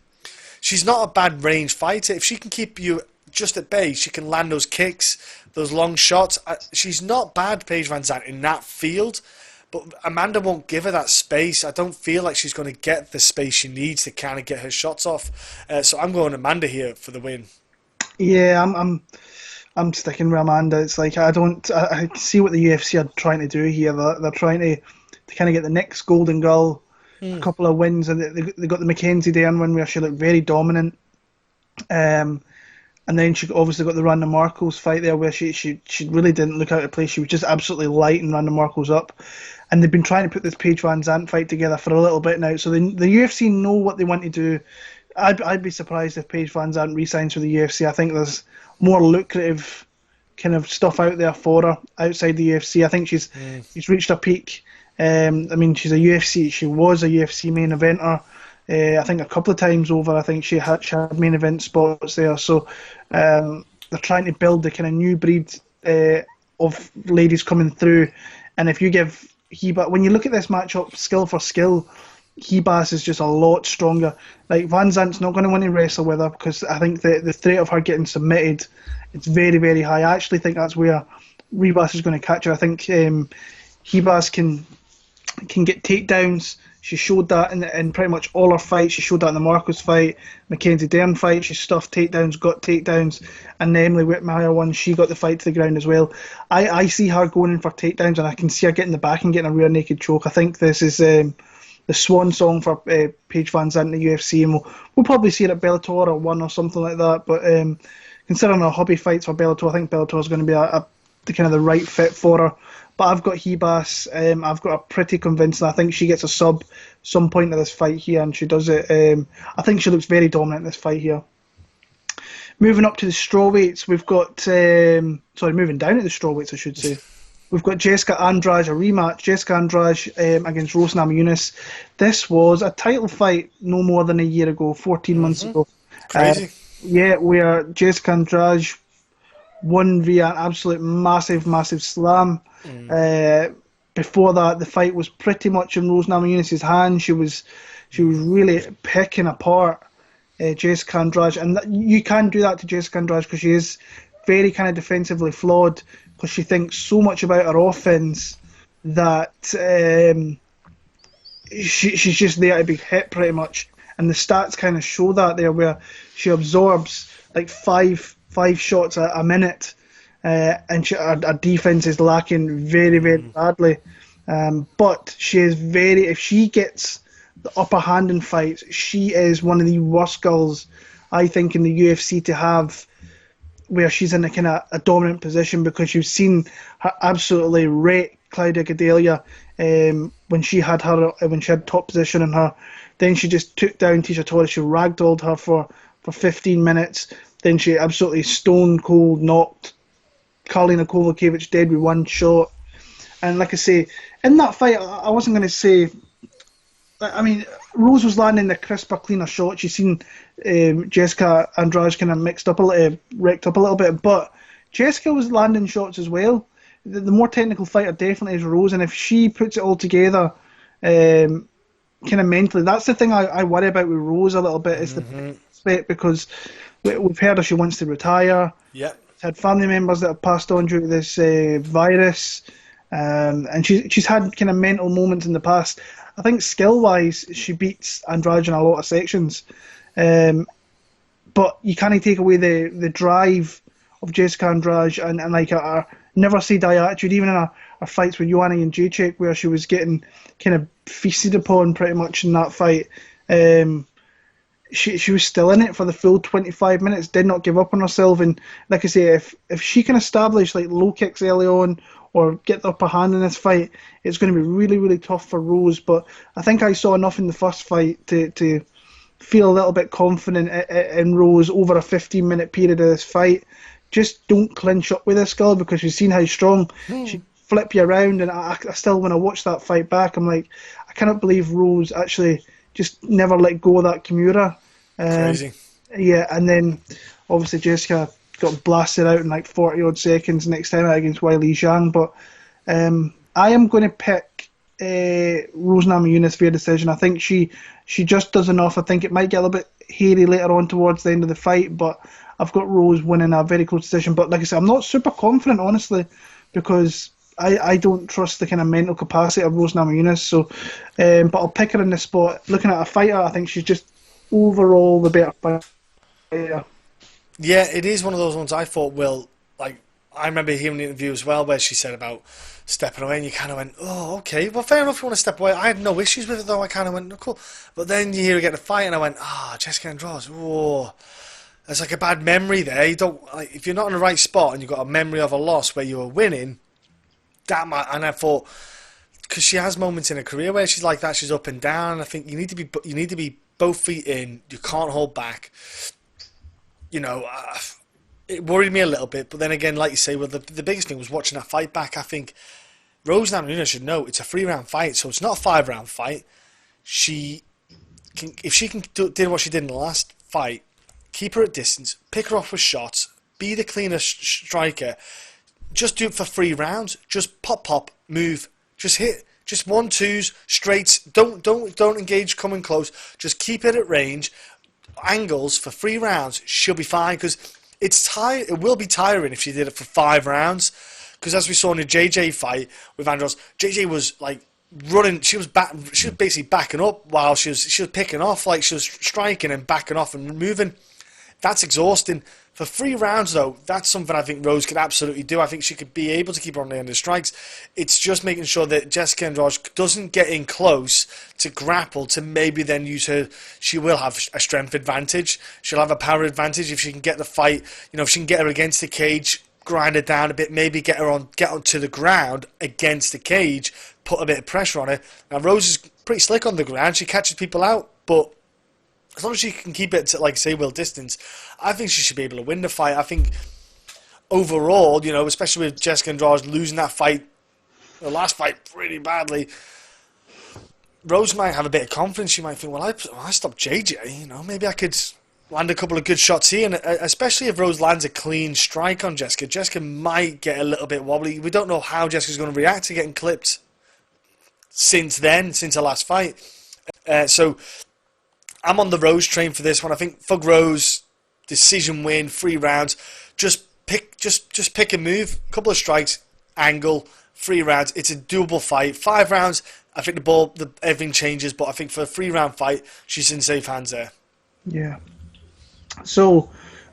she's not a bad range fighter. If she can keep you just at bay, she can land those kicks, those long shots. She's not bad, Paige VanZant, in that field. But Amanda won't give her that space. I don't feel like she's going to get the space she needs to kind of get her shots off. So I'm going Amanda here for the win. Yeah, I'm sticking with Amanda. It's like I see what the UFC are trying to do here. They're trying to kind of get the next Golden Girl a couple of wins, and they got the Mackenzie Dern win where she looked very dominant. And then she obviously got the Randa Markos fight there where she really didn't look out of place. She was just absolutely lighting Randa Markos up. And they've been trying to put this Paige VanZant fight together for a little bit now. So the UFC know what they want to do. I'd be surprised if Paige VanZant re-signs for the UFC. I think there's more lucrative kind of stuff out there for her outside the UFC. I think she's reached her peak. I mean, she was a UFC main eventer. I think a couple of times over. I think she had main event spots there. So they're trying to build the kind of new breed of ladies coming through. And if you give Ribas, when you look at this matchup, skill for skill, Ribas is just a lot stronger. Like VanZant's not going to want to wrestle with her because I think the threat of her getting submitted, it's very, very high. I actually think that's where Ribas is going to catch her. I think Ribas can get takedowns. She showed that in pretty much all her fights. She showed that in the Marcos fight, Mackenzie Dern fight. She stuffed takedowns, got takedowns, and Emily Whitmire one. She got the fight to the ground as well. I see her going in for takedowns, and I can see her getting the back and getting a rear naked choke. I think this is the swan song for Paige VanZant in the UFC, and we'll probably see it at Bellator or one or something like that. But considering her hobby fights for Bellator, I think Bellator is going to be the kind of the right fit for her. But I've got Ribas. I've got her pretty convincing. I think she gets a sub some point of this fight here, and she does it. I think she looks very dominant in this fight here. Moving up to the strawweights, we've got moving down to the strawweights, I should say. We've got Jéssica Andrade, a rematch. Jéssica Andrade against Rose Namajunas. This was a title fight no more than a year ago, 14 months ago. Crazy. Where Jéssica Andrade won via an absolute massive slam. Before that, the fight was pretty much in Rose Namajunas' hands. She was really picking apart Jéssica Andrade, and you can do that to Jéssica Andrade because she is very kind of defensively flawed, because she thinks so much about her offense that she's just there to be hit pretty much, and the stats kind of show that there, where she absorbs like five shots a minute. And her defense is lacking very, very badly. But she is if she gets the upper hand in fights, she is one of the worst girls, I think, in the UFC to have, where she's in a kind of a dominant position, because you've seen her absolutely rake Claudia Gadelha when she had top position in her. Then she just took down Tisha Torres. She ragdolled her for 15 minutes. Then she absolutely stone cold knocked Karolina Kowalkiewicz dead with one shot. And like I say, in that fight, I wasn't going to say... I mean, Rose was landing the crisper, cleaner shots. You've seen Jéssica Andrade kind of wrecked up a little bit, but Jéssica was landing shots as well. The more technical fighter definitely is Rose, and if she puts it all together kind of mentally, that's the thing I worry about with Rose a little bit, is the aspect, because we've heard her, she wants to retire. Yeah. Had family members that have passed on due to this virus, and she's had kind of mental moments in the past. I think skill-wise, she beats Andrade in a lot of sections, but you can't take away the drive of Jéssica Andrade and like a never say die attitude, even in her fights with Joanna Jędrzejczyk, where she was getting kind of feasted upon pretty much in that fight. She was still in it for the full 25 minutes, did not give up on herself. And like I say, if she can establish like low kicks early on or get the upper hand in this fight, it's going to be really, really tough for Rose. But I think I saw enough in the first fight to feel a little bit confident in Rose over a 15-minute period of this fight. Just don't clinch up with this girl, because you've seen how strong she flip you around. And I still, when I watch that fight back, I'm like, I cannot believe Rose actually just never let go of that Kimura. Crazy. Yeah, and then obviously Jéssica got blasted out in like 40 odd seconds next time out against Weili Zhang. But I am going to pick Rose Namajunas via decision. I think she just does enough. I think it might get a little bit hairy later on towards the end of the fight, but I've got Rose winning a very close decision. But like I said, I'm not super confident, honestly, because I don't trust the kind of mental capacity of Rose Namajunas. So, but I'll pick her in the spot. Looking at a fighter, I think she's just overall the better fighter. Yeah, it is one of those ones I thought will, like, I remember hearing the interview as well where she said about stepping away, and you kind of went, oh, okay, well, fair enough, you want to step away. I had no issues with it, though. I kind of went, oh, cool. But then you hear her get the fight, and I went, Jéssica Andrade, whoa. There's like a bad memory there. You don't, like, if you're not in the right spot and you've got a memory of a loss where you were winning, that might, and I thought, because she has moments in her career where she's like that, she's up and down. I think you need to be both feet in. You can't hold back. You know, it worried me a little bit, but then again, like you say, well, the biggest thing was watching that fight back. I think Rose Namajunas should know it's a 3-round fight, so it's not a 5-round fight. If she can do what she did in the last fight, keep her at distance, pick her off with shots, be the cleaner striker, just do it for 3 rounds. Just pop, move, just hit, just 1-2s, straights. Don't engage coming close. Just keep it at range. Angles for 3 rounds, she'll be fine, because it will be tiring if she did it for 5 rounds, because as we saw in the JJ fight with Andrade, JJ was like running, she was basically backing up while she was picking off, like she was striking and backing off and moving. That's exhausting. For 3 rounds, though, that's something I think Rose could absolutely do. I think she could be able to keep her on the end of strikes. It's just making sure that Jéssica Andrade doesn't get in close to grapple to maybe then use her. She will have a strength advantage. She'll have a power advantage if she can get the fight. You know, if she can get her against the cage, grind her down a bit, maybe get onto the ground against the cage, put a bit of pressure on her. Now, Rose is pretty slick on the ground. She catches people out, but as long as she can keep it to, like, say, will distance, I think she should be able to win the fight. I think overall, you know, especially with Jéssica Andrade losing that fight, the last fight, pretty badly, Rose might have a bit of confidence. She might think, well, I stopped JJ, you know, maybe I could land a couple of good shots here, and especially if Rose lands a clean strike on Jéssica. Jéssica might get a little bit wobbly. We don't know how Jessica's going to react to getting clipped since her last fight. So I'm on the Rose train for this one. I think Thug Rose, decision win, 3 rounds. Just pick a move, couple of strikes, angle, 3 rounds. It's a doable fight. 5 rounds, I think everything changes, but I think for a 3-round fight, she's in safe hands there. Yeah. So,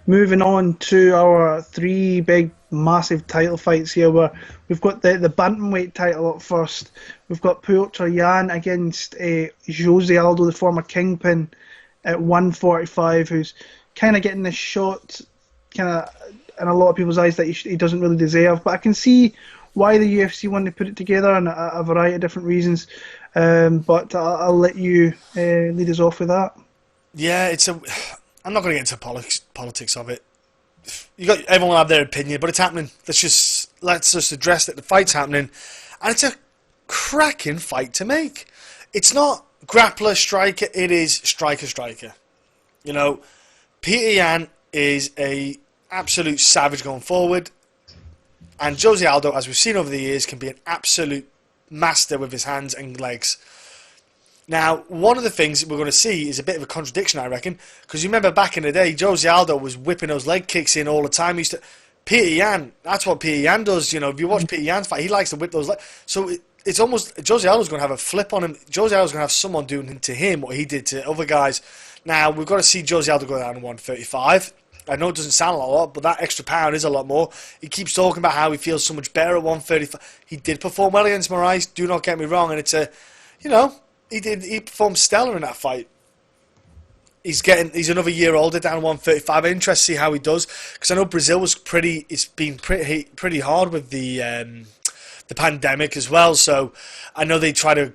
moving on to our 3 big, massive title fights here, where we've got the bantamweight title up first. We've got Petr Yan against José Aldo, the former kingpin, at 145, who's kind of getting this shot, kind of in a lot of people's eyes, that he doesn't really deserve. But I can see why the UFC wanted to put it together, and a variety of different reasons. But I'll let you lead us off with that. Yeah, I'm not going to get into politics of it. Everyone will have their opinion, but it's happening. Let's just address that the fight's happening, and it's a cracking fight to make. It's not grappler striker; it is striker. You know, Petr Yan is a absolute savage going forward, and José Aldo, as we've seen over the years, can be an absolute master with his hands and legs. Now, one of the things we're going to see is a bit of a contradiction, I reckon, because you remember back in the day, José Aldo was whipping those leg kicks in all the time. Petr Yan, that's what Petr Yan does. You know, if you watch Petr Yan's fight, he likes to whip those legs. So it's almost, José Aldo's going to have a flip on him. José Aldo's going to have someone doing to him what he did to other guys. Now, we've got to see José Aldo go down to 135. I know it doesn't sound a lot, but that extra pound is a lot more. He keeps talking about how he feels so much better at 135. He did perform well against Moraes, do not get me wrong, and he performed stellar in that fight. He's another year older, down 135. I'm interested to see how he does, because I know Brazil it's been pretty hard with the pandemic as well. So I know they try to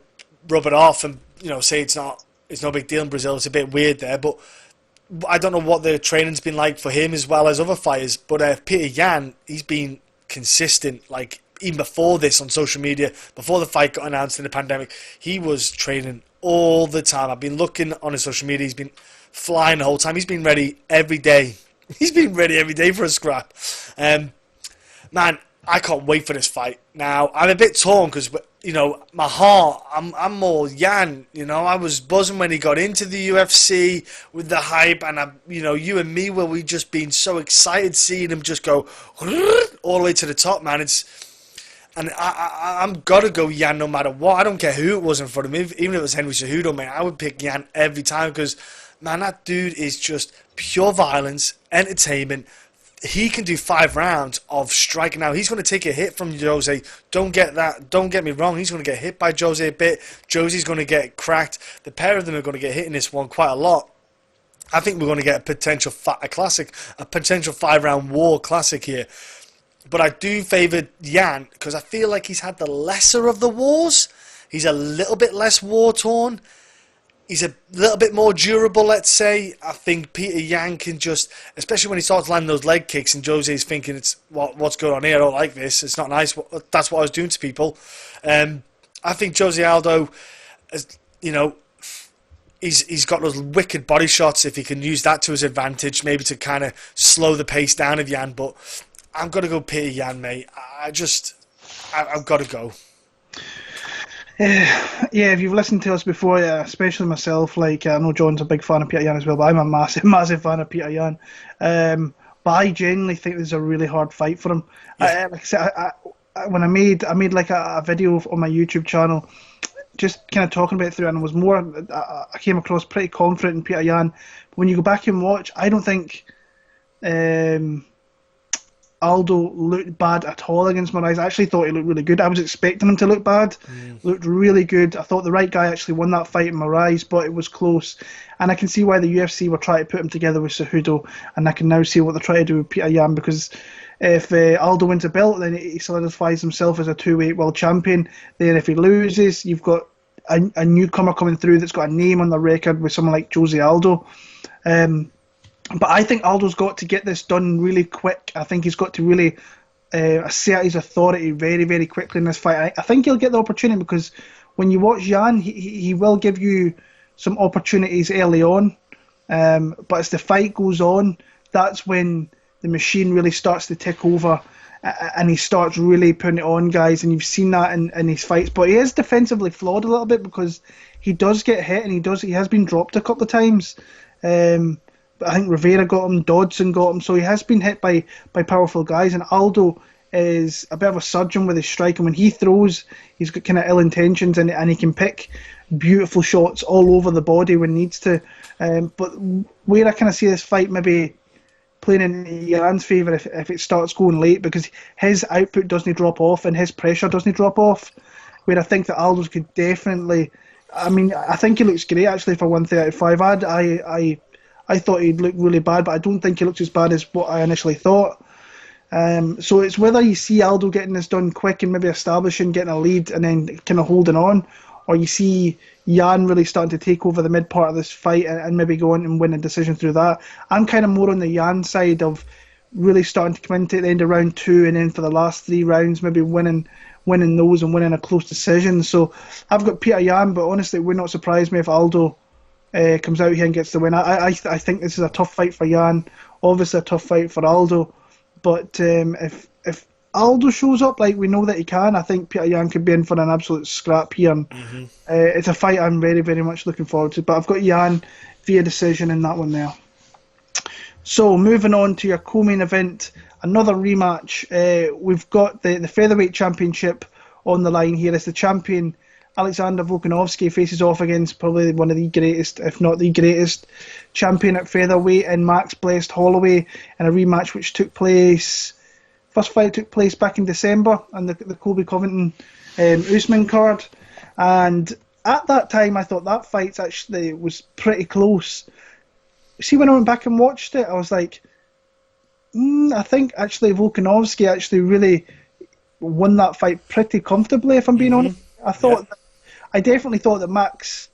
rub it off and say it's no big deal in Brazil. It's a bit weird there, but I don't know what the training's been like for him as well as other fighters. But Petr Yan, he's been consistent, like even before this on social media, before the fight got announced in the pandemic, he was training all the time. I've been looking on his social media. He's been flying the whole time. He's been ready every day. He's been ready every day for a scrap. Man, I can't wait for this fight. Now, I'm a bit torn because you know, my heart, I'm more Jan. You know, I was buzzing when he got into the UFC with the hype, and you know, you and me, we just been so excited seeing him just go all the way to the top, man. I'm gotta go Jan no matter what. I don't care who it was in front of me, even if it was Henry Cejudo, man. I would pick Jan every time because, man, that dude is just pure violence, entertainment. He can do 5 rounds of striking. Now, he's going to take a hit from José. Don't get me wrong. He's going to get hit by José a bit. José's going to get cracked. The pair of them are going to get hit in this one quite a lot. I think we're going to get a potential 5-round war classic here. But I do favour Jan because I feel like he's had the lesser of the wars. He's a little bit less war-torn. He's a little bit more durable, let's say. I think Petr Yan can just, especially when he starts landing those leg kicks and José's thinking, it's what's going on here? I don't like this. It's not nice. That's what I was doing to people. I think José Aldo, you know, he's got those wicked body shots. If he can use that to his advantage, maybe to kind of slow the pace down of Yan. But I'm going to go Petr Yan, mate. I've got to go. Yeah, if you've listened to us before, especially myself, like I know John's a big fan of Petr Yan as well, but I'm a massive, massive fan of Petr Yan. But I genuinely think this is a really hard fight for him. Yeah. Like I said, when I made like a video on my YouTube channel, just kind of talking about it through, and it was more, I came across pretty confident in Petr Yan. But when you go back and watch, I don't think Aldo looked bad at all against Moraes. I actually thought he looked really good. I was expecting him to look bad. Looked really good. I thought the right guy actually won that fight in Moraes, but it was close. And I can see why the UFC were trying to put him together with Cejudo, and I can now see what they're trying to do with Petr Yan, because if Aldo wins a belt, then he solidifies himself as a 2-weight world champion. Then if he loses, you've got a newcomer coming through that's got a name on the record with someone like José Aldo. But I think Aldo's got to get this done really quick. I think he's got to really assert his authority very, very quickly in this fight. I think he'll get the opportunity, because when you watch Yan, he will give you some opportunities early on. But as the fight goes on, that's when the machine really starts to tick over, and he starts really putting it on guys. And you've seen that in his fights. But he is defensively flawed a little bit, because he does get hit, and he has been dropped a couple of times. I think Rivera got him, Dodson got him, so he has been hit by powerful guys. And Aldo is a bit of a surgeon with his strike, and when he throws, he's got kind of ill intentions, and he can pick beautiful shots all over the body when needs to. But where I kind of see this fight maybe playing in Jan's favour if it starts going late, because his output doesn't drop off and his pressure doesn't drop off, where I think that Aldo's could definitely... I mean, I think he looks great actually for 135. I thought he'd look really bad, but I don't think he looks as bad as what I initially thought. So it's whether you see Aldo getting this done quick and maybe establishing, getting a lead, and then kind of holding on, or you see Yan really starting to take over the mid part of this fight and maybe go on and win a decision through that. I'm kind of more on the Yan side of really starting to come into the end of round 2, and then for the last 3 rounds maybe winning those and winning a close decision. So I've got Petr Yan, but honestly it would not surprise me if Aldo comes out here and gets the win. I think this is a tough fight for Yan, obviously a tough fight for Aldo, but if Aldo shows up like we know that he can, I think Petr Yan could be in for an absolute scrap here. And, it's a fight I'm very, very much looking forward to, but I've got Yan via decision in that one there. So moving on to your co-main event, another rematch. We've got the Featherweight Championship on the line here as the champion Alexander Volkanovski faces off against probably one of the greatest, if not the greatest, champion at featherweight in Max Blessed Holloway, in a rematch which took place... First fight took place back in December on the Colby Covington Usman card. And at that time, I thought that fight actually was pretty close. See, when I went back and watched it, I was like, I think actually Volkanovski actually really won that fight pretty comfortably, if I'm being honest. I definitely thought that Max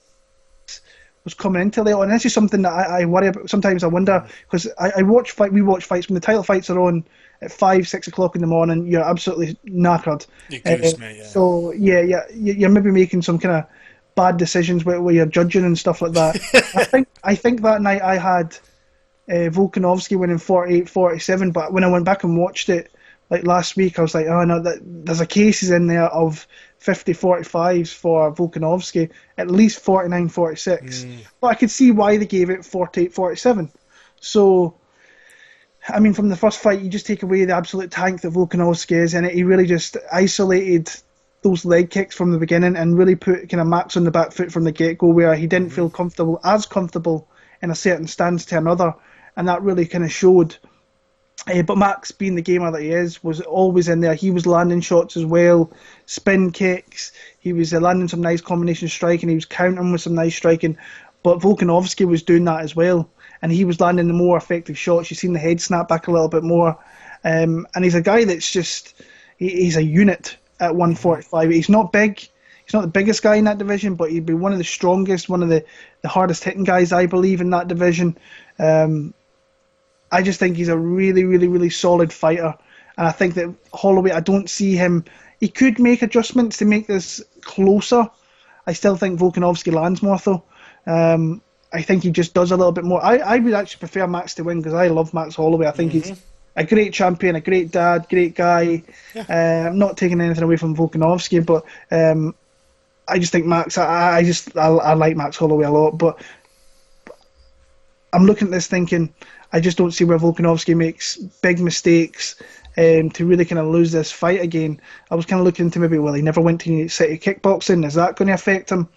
was coming into late on. And this is something that I worry about. Sometimes I wonder, because we watch fights when the title fights are on at 5-6 o'clock in the morning. You're absolutely knackered. So you're maybe making some kind of bad decisions where you're judging and stuff like that. I think that night I had Volkanovski winning 48-47, but when I went back and watched it like last week, I was like, oh no, there's a cases in there of 50-45s for Volkanovski, at least 49-46. But I could see why they gave it 48-47. So, I mean, from the first fight, you just take away the absolute tank that Volkanovski is, and he really just isolated those leg kicks from the beginning and really put kind of Max on the back foot from the get-go, where he didn't feel as comfortable in a certain stance to another, and that really kind of showed. But Max, being the gamer that he is, was always in there. He was landing shots as well, spin kicks. He was landing some nice combination striking. He was countering with some nice striking. But Volkanovski was doing that as well, and he was landing the more effective shots. You've seen the head snap back a little bit more. And he's a guy that's just, he's a unit at 145. He's not big. He's not the biggest guy in that division, but he'd be one of the strongest, one of the hardest hitting guys, I believe, in that division. I just think he's a really, really, really solid fighter. And I think that Holloway, I don't see him. He could make adjustments to make this closer. I still think Volkanovski lands more, though. I think he just does a little bit more. I would actually prefer Max to win because I love Max Holloway. I think he's a great champion, a great dad, great guy. Yeah. I'm not taking anything away from Volkanovski, but I just think Max. I like Max Holloway a lot, but I'm looking at this thinking I just don't see where Volkanovski makes big mistakes to really kind of lose this fight again. I was kind of looking into maybe, well, he never went to city kickboxing. Is that going to affect him?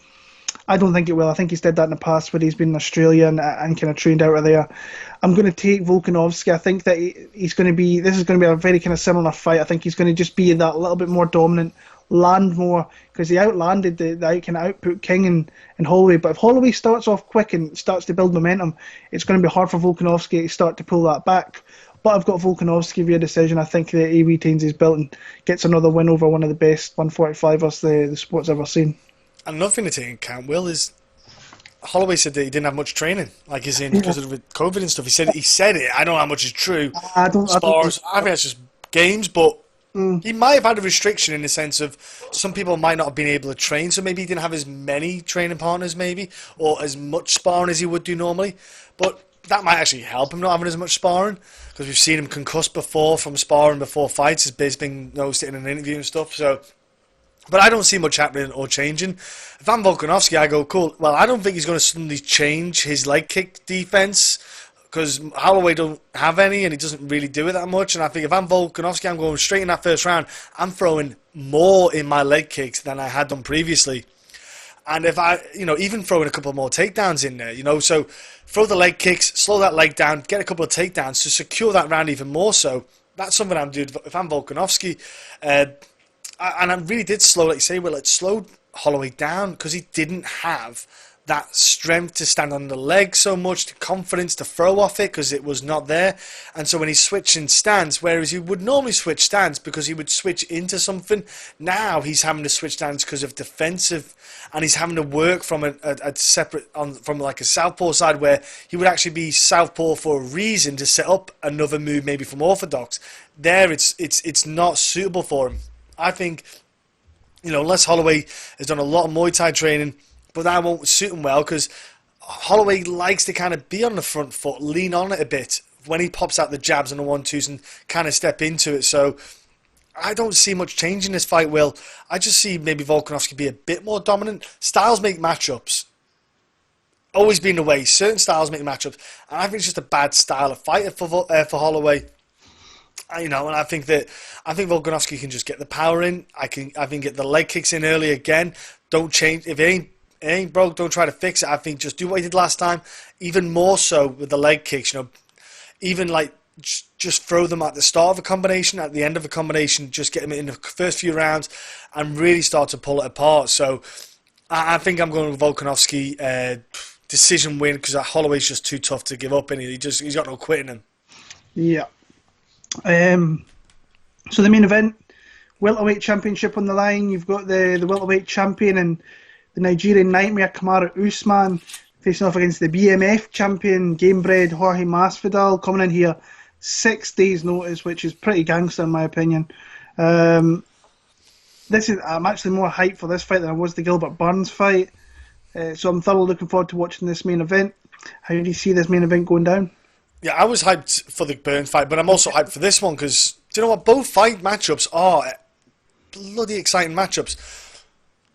I don't think it will. I think he's did that in the past where he's been in Australia and kind of trained out of there. I'm going to take Volkanovski. I think that he's going to be. This is going to be a very kind of similar fight. I think he's going to just be that little bit more dominant, land more, because he outlanded the kind of output king in Holloway. But if Holloway starts off quick and starts to build momentum, it's going to be hard for Volkanovski to start to pull that back. But I've got Volkanovski via decision. I think that he retains his belt and gets another win over one of the best 145ers the sport's ever seen. Another thing to take into account, Will, is Holloway said that he didn't have much training, like he's in because of COVID and stuff. He said it. I don't know how much is true. I think it's just games, but he might have had a restriction in the sense of some people might not have been able to train, so maybe he didn't have as many training partners, maybe, or as much sparring as he would do normally. But that might actually help him not having as much sparring, because we've seen him concussed before from sparring before fights. His biz been sitting in an interview and stuff. So. But I don't see much happening or changing. If I'm Volkanovski, I go, cool. Well, I don't think he's going to suddenly change his leg kick defense because Holloway don't have any and he doesn't really do it that much. And I think if I'm Volkanovski, I'm going straight in that first round. I'm throwing more in my leg kicks than I had done previously. And if I, even throwing a couple more takedowns in there, so throw the leg kicks, slow that leg down, get a couple of takedowns to secure that round even more so. That's something I'm doing if I'm Volkanovski. And I really did slow, like you say, Will, it slowed Holloway down because he didn't have that strength to stand on the leg so much, the confidence to throw off it because it was not there. And so when he's switching stance, whereas he would normally switch stance because he would switch into something, now he's having to switch stance because of defensive, and he's having to work from a separate, from like a southpaw side where he would actually be southpaw for a reason to set up another move maybe from orthodox. There it's not suitable for him. I think, unless Holloway has done a lot of Muay Thai training, but that won't suit him well because Holloway likes to kind of be on the front foot, lean on it a bit when he pops out the jabs and the 1-2s and kind of step into it. So I don't see much change in this fight, Will. I just see maybe Volkanovski be a bit more dominant. Styles make matchups. Always been the way. Certain styles make matchups. And I think it's just a bad style of fighter for Holloway. And I think Volkanovski can just get the power in. I think get the leg kicks in early again. Don't change if it ain't broke. Don't try to fix it. I think just do what he did last time. Even more so with the leg kicks. Even like just throw them at the start of a combination, at the end of a combination. Just get them in the first few rounds and really start to pull it apart. So I think I'm going with Volkanovski decision win because Holloway's just too tough to give up, and he's got no quitting him. Yeah. So the main event, welterweight championship on the line. You've got the welterweight champion and the Nigerian nightmare Kamaru Usman facing off against the BMF champion Gamebred Jorge Masvidal, coming in here 6 days notice, which is pretty gangster in my opinion. I'm actually more hyped for this fight than I was the Gilbert Burns fight, so I'm thoroughly looking forward to watching this main event. How do you see this main event going down? Yeah, I was hyped for the Burns fight, but I'm also hyped for this one because, do you know what? Both fight matchups are bloody exciting matchups.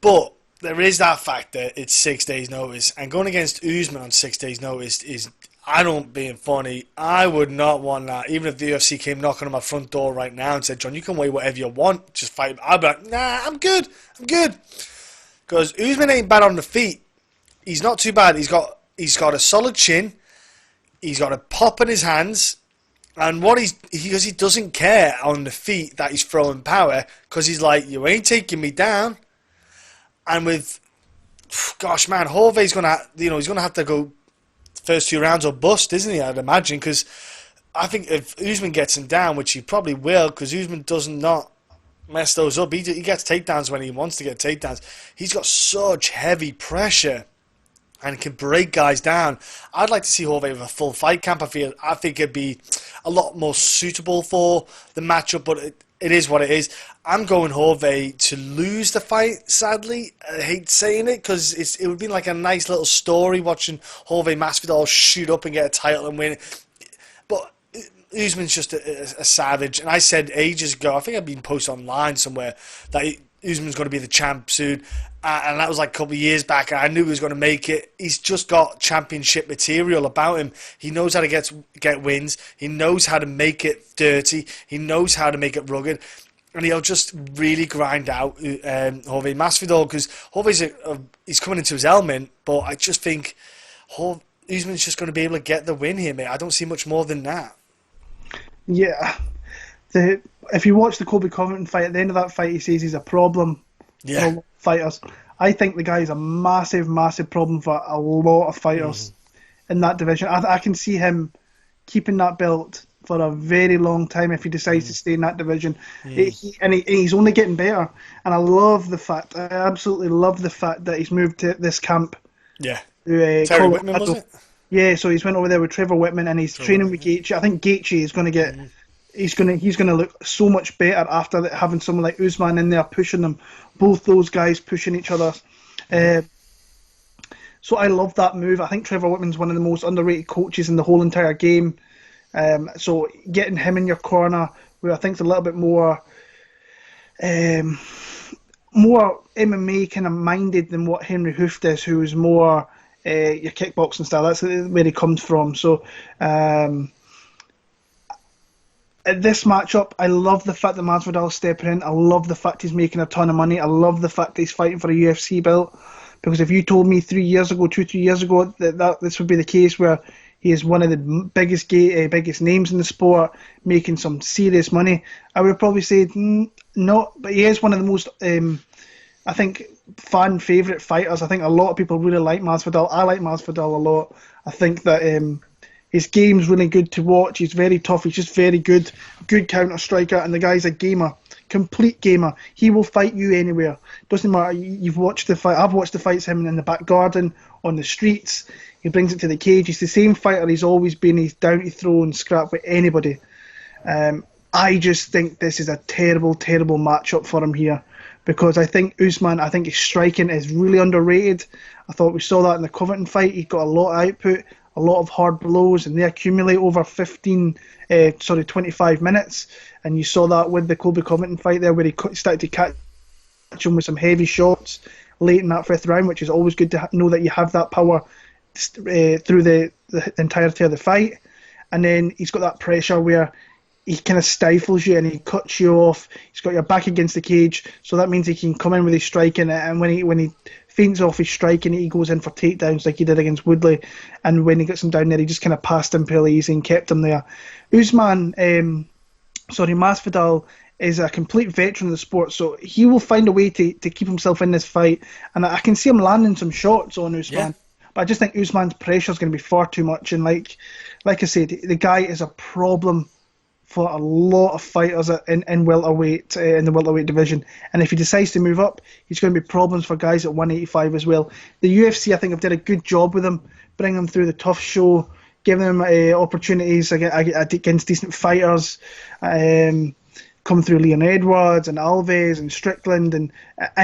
But there is that factor. It's 6 days' notice, and going against Usman on 6 days' notice is. I don't being funny. I would not want that. Even if the UFC came knocking on my front door right now and said, "John, you can weigh whatever you want, just fight," I'd be like, "Nah, I'm good. I'm good." Because Usman ain't bad on the feet. He's not too bad. He's got a solid chin. He's got a pop in his hands, and because he doesn't care on the feet that he's throwing power, because he's like, "You ain't taking me down." And with, gosh man, Jorge's gonna, he's gonna have to go. First 2 rounds or bust, isn't he? I'd imagine, because I think if Usman gets him down, which he probably will, because Usman does not mess those up. He gets takedowns when he wants to get takedowns. He's got such heavy pressure and can break guys down. I'd like to see Jorge with a full fight camp. I think it'd be a lot more suitable for the matchup, but it is what it is. I'm going Jorge to lose the fight, sadly. I hate saying it, because it would be like a nice little story watching Jorge Masvidal shoot up and get a title and win. But Usman's just a savage. And I said ages ago, I think I've been posted online somewhere, that Usman's going to be the champ soon. And that was like a couple of years back. And I knew he was going to make it. He's just got championship material about him. He knows how to get wins. He knows how to make it dirty. He knows how to make it rugged. And he'll just really grind out Jorge Masvidal, because Jorge's he's coming into his element. But I just think Usman's just going to be able to get the win here, mate. I don't see much more than that. Yeah. If you watch the Colby Covington fight, at the end of that fight, he says he's a problem for a lot of fighters. I think the guy is a massive, massive problem for a lot of fighters in that division. I can see him keeping that belt for a very long time if he decides to stay in that division. He's only getting better. And I absolutely love the fact that he's moved to this camp. Yeah. Terry Whitman, was it? Yeah, so he's went over there with Trevor Whitman, and he's training with Gaethje. I think Gaethje is going to get... He's gonna look so much better after having someone like Usman in there pushing them. Both those guys pushing each other. So I love that move. I think Trevor Whitman's one of the most underrated coaches in the whole entire game. So getting him in your corner, where I think is a little bit more MMA kind of minded than what Henry Hooft is, who is more your kickboxing style. That's where he comes from. So. At this matchup, I love the fact that Masvidal's stepping in. I love the fact he's making a ton of money. I love the fact that he's fighting for a UFC belt. Because if you told me 3 years ago, 3 years ago, that this would be the case where he is one of the biggest names in the sport, making some serious money, I would have probably said no. But he is one of the most, I think, fan favourite fighters. I think a lot of people really like Masvidal. I like Masvidal a lot. I think that... his game's really good to watch. He's very tough. He's just very good counter striker, and the guy's a gamer, complete gamer. He will fight you anywhere. Doesn't matter. You've watched the fight. I've watched the fights him in the back garden, on the streets. He brings it to the cage. He's the same fighter he's always been. He's down to throw and scrap with anybody. I just think this is a terrible, terrible matchup for him here, because I think Usman, his striking is really underrated. I thought we saw that in the Covington fight. He got a lot of output, a lot of hard blows, and they accumulate over 25 minutes. And you saw that with the Colby Covington fight there, where he started to catch him with some heavy shots late in that 5th round, which is always good to know that you have that power through the entirety of the fight. And then he's got that pressure where he kind of stifles you and he cuts you off. He's got your back against the cage, so that means he can come in with his striking, and when he feints off his striking, he goes in for takedowns like he did against Woodley, and when he gets him down there, he just kind of passed him fairly easy and kept him there. Masvidal is a complete veteran of the sport, so he will find a way to keep himself in this fight, and I can see him landing some shots on Usman. Yeah. But I just think Usman's pressure is going to be far too much, and like I said, the guy is a problem for a lot of fighters in welterweight, in the welterweight division. And if he decides to move up, he's going to be problems for guys at 185 as well. The UFC, I think, have done a good job with him, bringing him through the tough show, giving him opportunities against decent fighters, coming through Leon Edwards and Alves and Strickland, and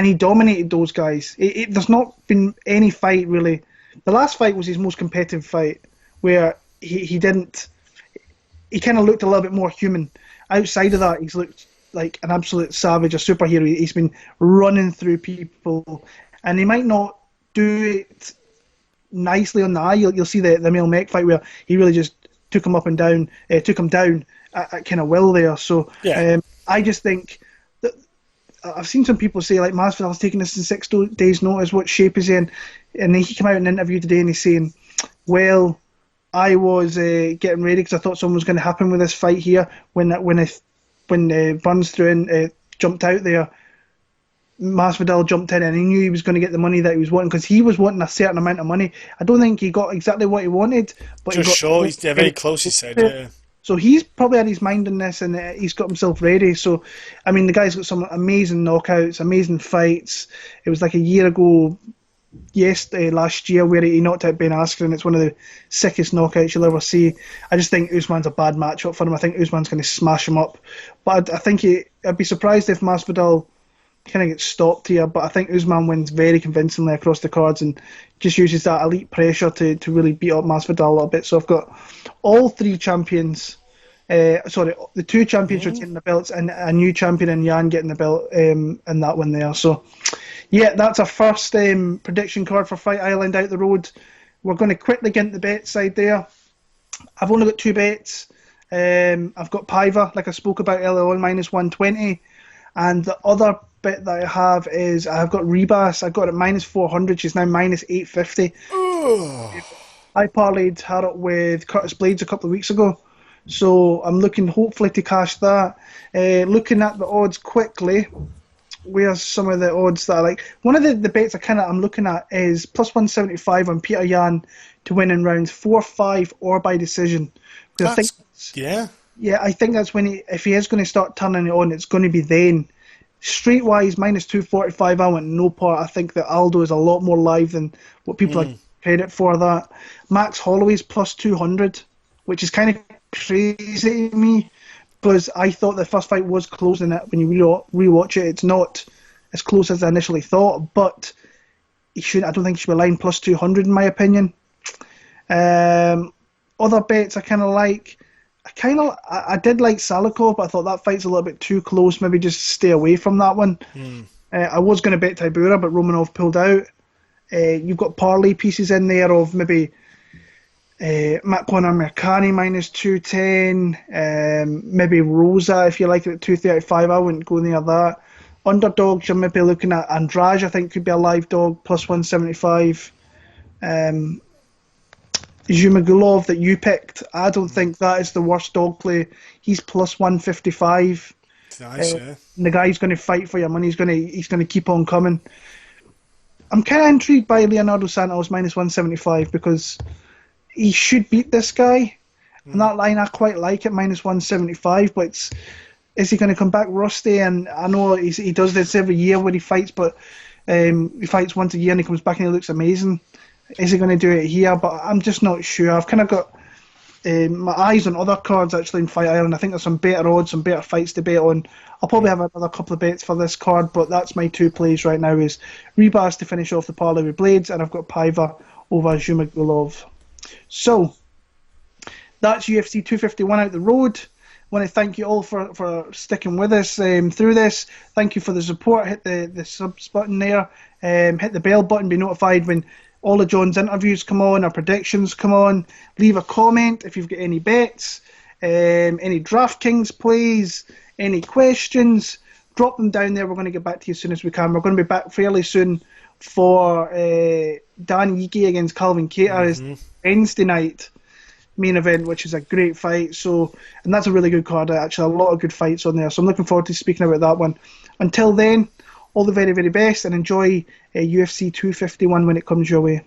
he dominated those guys. There's not been any fight, really. The last fight was his most competitive fight, where he kind of looked a little bit more human. Outside of that, he's looked like an absolute savage, a superhero. He's been running through people, and he might not do it nicely on the eye. You'll see the Emil Mech fight where he really just took him up and down, took him down at kind of will there. So I just think that I've seen some people say like Masvidal's taking this in 6 days' notice. What shape is he in? And he came out in an interview today and he's saying, "Well, I was getting ready because I thought something was going to happen with this fight here when Burns threw in, jumped out there. Masvidal jumped in and he knew he was going to get the money that he was wanting because he was wanting a certain amount of money. I don't think he got exactly what he wanted, but just sure he's very close. He said, yeah. So he's probably had his mind on this and he's got himself ready. So, I mean, the guy's got some amazing knockouts, amazing fights. It was like a year ago, last year, where he knocked out Ben Askren. It's one of the sickest knockouts you'll ever see. I just think Usman's a bad matchup for him. I think Usman's going to smash him up. But I think I'd be surprised if Masvidal kind of gets stopped here. But I think Usman wins very convincingly across the cards and just uses that elite pressure to really beat up Masvidal a little bit. So I've got all 3 champions. The 2 champions retaining the belts and a new champion in Yan getting the belt in that one there. So, yeah, that's our first prediction card for Fight Island out the road. We're going to quickly get into the bet side there. I've only got 2 bets. I've got Paiva, like I spoke about earlier on, minus 120. And the other bet that I have is I've got Ribas. I got it minus 400. She's now minus 850. I parlayed her up with Curtis Blades a couple of weeks ago. So I'm looking hopefully to cash that. Looking at the odds quickly, where's some of the odds that I like? One of the bets I'm looking at is plus 175 on Petr Yan to win in rounds 4, 5 or by decision. I think that's when if he is going to start turning it on, it's going to be then. Streetwise, minus 245, I want no part. I think that Aldo is a lot more live than what people are credit for that. Max Holloway's plus 200, which is kind of crazy to me because I thought the first fight was close in it. When you rewatch it, it's not as close as I initially thought, but I don't think he should be lying plus 200 in my opinion. Other bets I kind of like. I did like Salikhov, but I thought that fight's a little bit too close. Maybe just stay away from that one. I was going to bet Tybura, but Romanov pulled out. You've got parlay pieces in there of maybe Makwan Amirkhani minus 210. Maybe Rosa if you like it at 235. I wouldn't go near that. Underdogs, you're maybe looking at Andrade. I think could be a live dog plus 175. Zhumagulov that you picked, I don't think that is the worst dog play. He's plus 155. Nice, And the guy's going to fight for your money. He's going to keep on coming. I'm kind of intrigued by Leonardo Santos minus 175 because he should beat this guy. And that line I quite like it minus 175. But is he going to come back rusty? And I know he does this every year when he fights, but he fights once a year and he comes back and he looks amazing. Is he going to do it here? But I'm just not sure. I've kind of got my eyes on other cards actually in Fight Island. I think there's some better odds, some better fights to bet on. I'll probably have another couple of bets for this card, but that's my 2 plays right now is Ribas to finish off the parlay with Blades, and I've got Paiva over Zhumagulov. So that's UFC 251 out the road. I want to thank you all for sticking with us through this. Thank you for the support. Hit the subs button there. Hit the bell button. Be notified when all of John's interviews come on, our predictions come on. Leave a comment if you've got any bets, any DraftKings plays, any questions. Drop them down there. We're going to get back to you as soon as we can. We're going to be back fairly soon for Dan Ige against Calvin Kattar is Wednesday night main event, which is a great fight. So, and that's a really good card, actually. A lot of good fights on there. So I'm looking forward to speaking about that one. Until then, all the very, very best and enjoy UFC 251 when it comes your way.